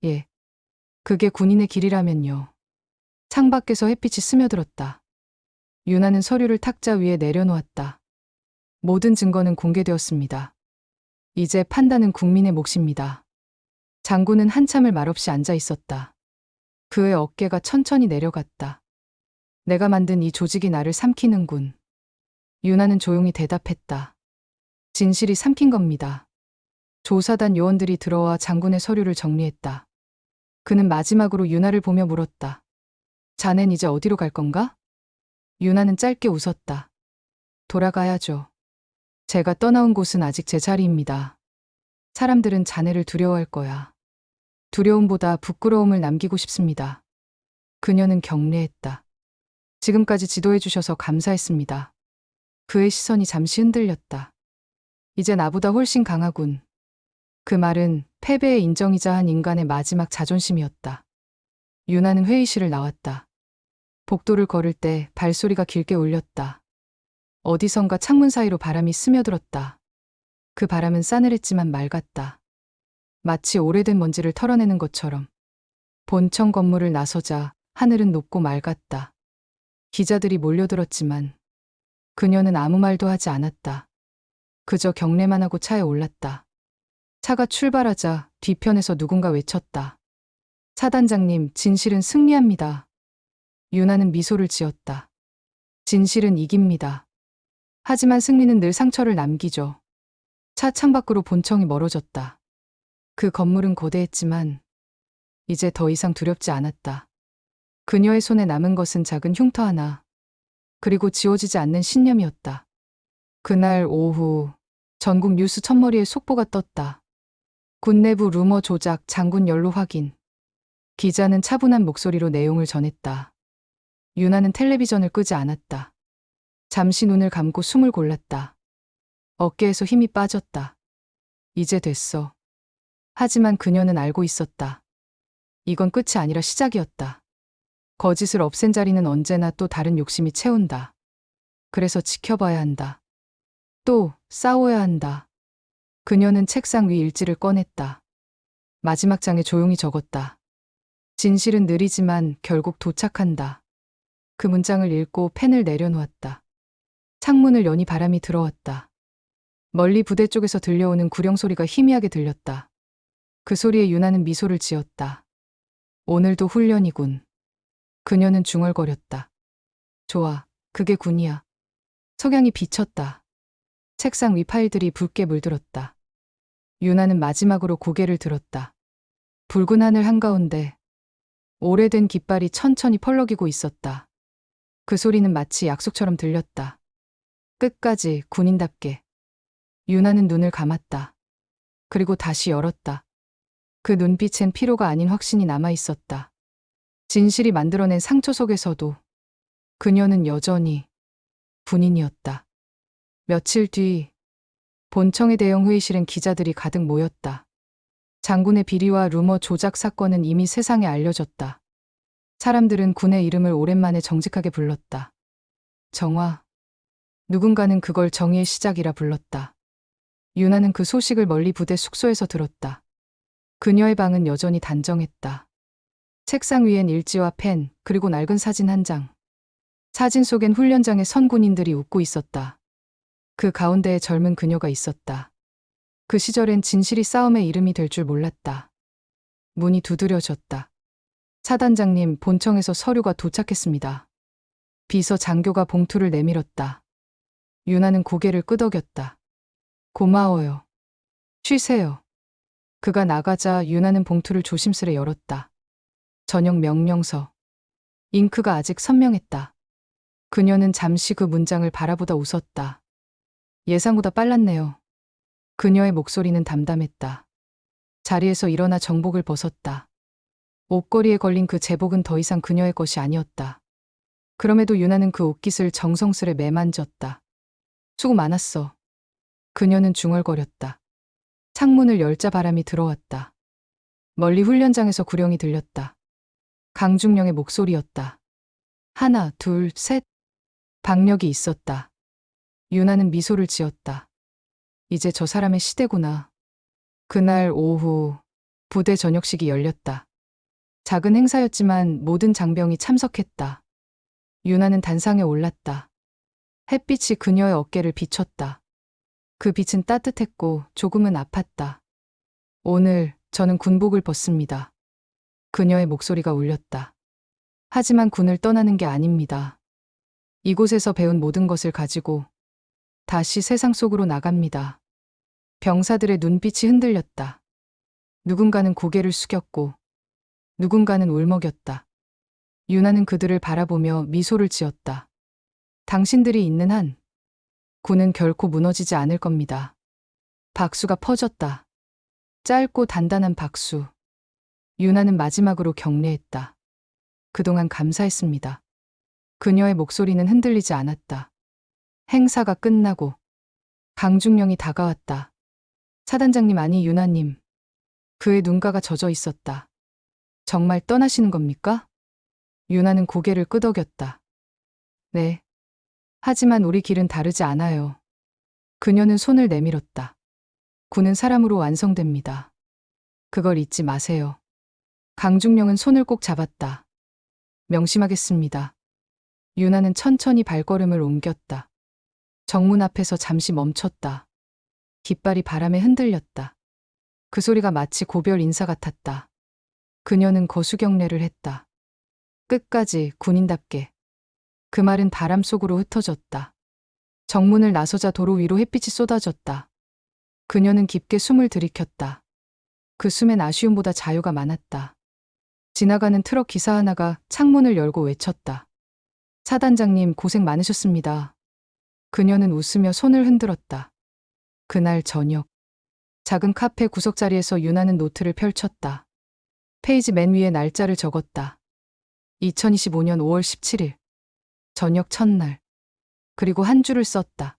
예. 그게 군인의 길이라면요. 창밖에서 햇빛이 스며들었다. 유나는 서류를 탁자 위에 내려놓았다. 모든 증거는 공개되었습니다. 이제 판단은 국민의 몫입니다. 장군은 한참을 말없이 앉아 있었다. 그의 어깨가 천천히 내려갔다. 내가 만든 이 조직이 나를 삼키는군. 유나는 조용히 대답했다. 진실이 삼킨 겁니다. 조사단 요원들이 들어와 장군의 서류를 정리했다. 그는 마지막으로 유나를 보며 물었다. 자넨 이제 어디로 갈 건가? 유나는 짧게 웃었다. 돌아가야죠. 제가 떠나온 곳은 아직 제 자리입니다. 사람들은 자네를 두려워할 거야. 두려움보다 부끄러움을 남기고 싶습니다. 그녀는 경례했다. 지금까지 지도해 주셔서 감사했습니다. 그의 시선이 잠시 흔들렸다. 이제 나보다 훨씬 강하군. 그 말은 패배의 인정이자 한 인간의 마지막 자존심이었다. 유나는 회의실을 나왔다. 복도를 걸을 때 발소리가 길게 울렸다. 어디선가 창문 사이로 바람이 스며들었다. 그 바람은 싸늘했지만 맑았다. 마치 오래된 먼지를 털어내는 것처럼. 본청 건물을 나서자 하늘은 높고 맑았다. 기자들이 몰려들었지만 그녀는 아무 말도 하지 않았다. 그저 경례만 하고 차에 올랐다. 차가 출발하자 뒤편에서 누군가 외쳤다. 사단장님, 진실은 승리합니다. 유나는 미소를 지었다. 진실은 이깁니다. 하지만 승리는 늘 상처를 남기죠. 차 창밖으로 본청이 멀어졌다. 그 건물은 거대했지만 이제 더 이상 두렵지 않았다. 그녀의 손에 남은 것은 작은 흉터 하나, 그리고 지워지지 않는 신념이었다. 그날 오후 전국 뉴스 첫머리에 속보가 떴다. 군 내부 루머 조작, 장군 연루 확인. 기자는 차분한 목소리로 내용을 전했다. 유나는 텔레비전을 끄지 않았다. 잠시 눈을 감고 숨을 골랐다. 어깨에서 힘이 빠졌다. 이제 됐어. 하지만 그녀는 알고 있었다. 이건 끝이 아니라 시작이었다. 거짓을 없앤 자리는 언제나 또 다른 욕심이 채운다. 그래서 지켜봐야 한다. 또 싸워야 한다. 그녀는 책상 위 일지를 꺼냈다. 마지막 장에 조용히 적었다. 진실은 느리지만 결국 도착한다. 그 문장을 읽고 펜을 내려놓았다. 창문을 여니 바람이 들어왔다. 멀리 부대 쪽에서 들려오는 구령 소리가 희미하게 들렸다. 그 소리에 유나는 미소를 지었다. 오늘도 훈련이군. 그녀는 중얼거렸다. 좋아, 그게 군이야. 석양이 비쳤다. 책상 위 파일들이 붉게 물들었다. 유나는 마지막으로 고개를 들었다. 붉은 하늘 한가운데 오래된 깃발이 천천히 펄럭이고 있었다. 그 소리는 마치 약속처럼 들렸다. 끝까지 군인답게. 유나는 눈을 감았다. 그리고 다시 열었다. 그 눈빛엔 피로가 아닌 확신이 남아 있었다. 진실이 만들어낸 상처 속에서도 그녀는 여전히 군인이었다. 며칠 뒤 본청의 대형 회의실엔 기자들이 가득 모였다. 장군의 비리와 루머 조작 사건은 이미 세상에 알려졌다. 사람들은 군의 이름을 오랜만에 정직하게 불렀다. 정화. 누군가는 그걸 정의의 시작이라 불렀다. 유나는 그 소식을 멀리 부대 숙소에서 들었다. 그녀의 방은 여전히 단정했다. 책상 위엔 일지와 펜, 그리고 낡은 사진 한 장. 사진 속엔 훈련장의 선군인들이 웃고 있었다. 그 가운데에 젊은 그녀가 있었다. 그 시절엔 진실이 싸움의 이름이 될 줄 몰랐다. 문이 두드려졌다. 사단장님, 본청에서 서류가 도착했습니다. 비서 장교가 봉투를 내밀었다. 유나는 고개를 끄덕였다. 고마워요. 쉬세요. 그가 나가자 유나는 봉투를 조심스레 열었다. 저녁 명령서. 잉크가 아직 선명했다. 그녀는 잠시 그 문장을 바라보다 웃었다. 예상보다 빨랐네요. 그녀의 목소리는 담담했다. 자리에서 일어나 정복을 벗었다. 옷걸이에 걸린 그 제복은 더 이상 그녀의 것이 아니었다. 그럼에도 유나는 그 옷깃을 정성스레 매만졌다. 수고 많았어. 그녀는 중얼거렸다. 창문을 열자 바람이 들어왔다. 멀리 훈련장에서 구령이 들렸다. 강중령의 목소리였다. 하나, 둘, 셋. 박력이 있었다. 유나는 미소를 지었다. 이제 저 사람의 시대구나. 그날 오후 부대 저녁식이 열렸다. 작은 행사였지만 모든 장병이 참석했다. 유나는 단상에 올랐다. 햇빛이 그녀의 어깨를 비췄다. 그 빛은 따뜻했고 조금은 아팠다. 오늘 저는 군복을 벗습니다. 그녀의 목소리가 울렸다. 하지만 군을 떠나는 게 아닙니다. 이곳에서 배운 모든 것을 가지고 다시 세상 속으로 나갑니다. 병사들의 눈빛이 흔들렸다. 누군가는 고개를 숙였고 누군가는 울먹였다. 유나는 그들을 바라보며 미소를 지었다. 당신들이 있는 한 군은 결코 무너지지 않을 겁니다. 박수가 퍼졌다. 짧고 단단한 박수. 유나는 마지막으로 격려했다. 그동안 감사했습니다. 그녀의 목소리는 흔들리지 않았다. 행사가 끝나고 강중령이 다가왔다. 사단장님, 아니 유나님. 그의 눈가가 젖어 있었다. 정말 떠나시는 겁니까? 유나는 고개를 끄덕였다. 네. 하지만 우리 길은 다르지 않아요. 그녀는 손을 내밀었다. 군은 사람으로 완성됩니다. 그걸 잊지 마세요. 강중령은 손을 꼭 잡았다. 명심하겠습니다. 유나는 천천히 발걸음을 옮겼다. 정문 앞에서 잠시 멈췄다. 깃발이 바람에 흔들렸다. 그 소리가 마치 고별 인사 같았다. 그녀는 거수경례를 했다. 끝까지 군인답게. 그 말은 바람 속으로 흩어졌다. 정문을 나서자 도로 위로 햇빛이 쏟아졌다. 그녀는 깊게 숨을 들이켰다. 그 숨엔 아쉬움보다 자유가 많았다. 지나가는 트럭 기사 하나가 창문을 열고 외쳤다. 사단장님, 고생 많으셨습니다. 그녀는 웃으며 손을 흔들었다. 그날 저녁, 작은 카페 구석자리에서 유나는 노트를 펼쳤다. 페이지 맨 위에 날짜를 적었다. 2025년 5월 17일. 저녁 첫날. 그리고 한 줄을 썼다.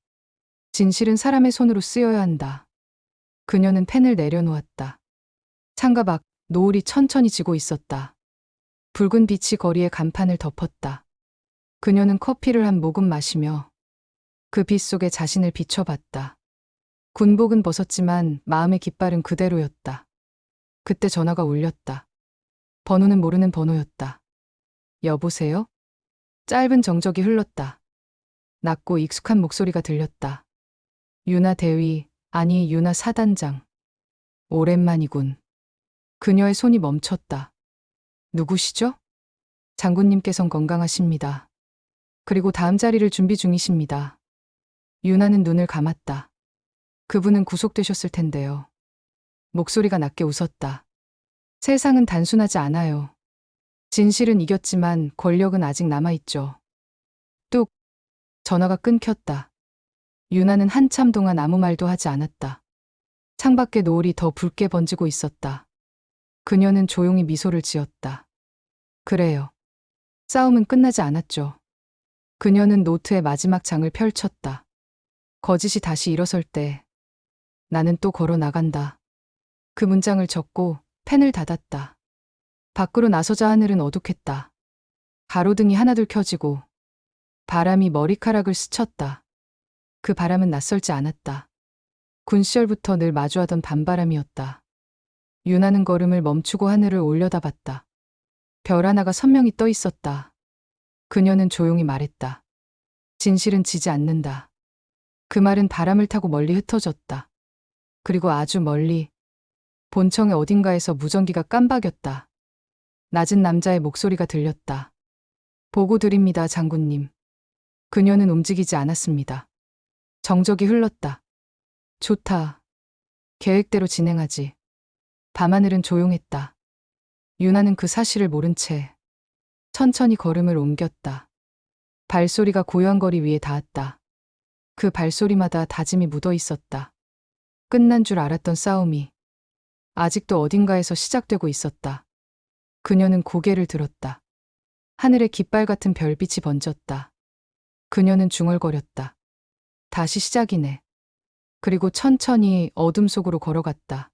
진실은 사람의 손으로 쓰여야 한다. 그녀는 펜을 내려놓았다. 창가 밖 노을이 천천히 지고 있었다. 붉은 빛이 거리의 간판을 덮었다. 그녀는 커피를 한 모금 마시며 그 빛 속에 자신을 비춰봤다. 군복은 벗었지만 마음의 깃발은 그대로였다. 그때 전화가 울렸다. 번호는 모르는 번호였다. 여보세요? 짧은 정적이 흘렀다. 낮고 익숙한 목소리가 들렸다. 유나 대위, 아니 유나 사단장. 오랜만이군. 그녀의 손이 멈췄다. 누구시죠? 장군님께선 건강하십니다. 그리고 다음 자리를 준비 중이십니다. 유나는 눈을 감았다. 그분은 구속되셨을 텐데요. 목소리가 낮게 웃었다. 세상은 단순하지 않아요. 진실은 이겼지만 권력은 아직 남아있죠. 뚝. 전화가 끊겼다. 유나는 한참 동안 아무 말도 하지 않았다. 창밖에 노을이 더 붉게 번지고 있었다. 그녀는 조용히 미소를 지었다. 그래요. 싸움은 끝나지 않았죠. 그녀는 노트의 마지막 장을 펼쳤다. 거짓이 다시 일어설 때 나는 또 걸어 나간다. 그 문장을 적고 펜을 닫았다. 밖으로 나서자 하늘은 어둑했다. 가로등이 하나둘 켜지고 바람이 머리카락을 스쳤다. 그 바람은 낯설지 않았다. 군 시절부터 늘 마주하던 밤바람이었다. 유나는 걸음을 멈추고 하늘을 올려다봤다. 별 하나가 선명히 떠 있었다. 그녀는 조용히 말했다. 진실은 지지 않는다. 그 말은 바람을 타고 멀리 흩어졌다. 그리고 아주 멀리 본청의 어딘가에서 무전기가 깜박였다. 낮은 남자의 목소리가 들렸다. 보고 드립니다, 장군님. 그녀는 움직이지 않았습니다. 정적이 흘렀다. 좋다. 계획대로 진행하지. 밤하늘은 조용했다. 유나는 그 사실을 모른 채 천천히 걸음을 옮겼다. 발소리가 고요한 거리 위에 닿았다. 그 발소리마다 다짐이 묻어 있었다. 끝난 줄 알았던 싸움이 아직도 어딘가에서 시작되고 있었다. 그녀는 고개를 들었다. 하늘에 깃발 같은 별빛이 번졌다. 그녀는 중얼거렸다. 다시 시작이네. 그리고 천천히 어둠 속으로 걸어갔다.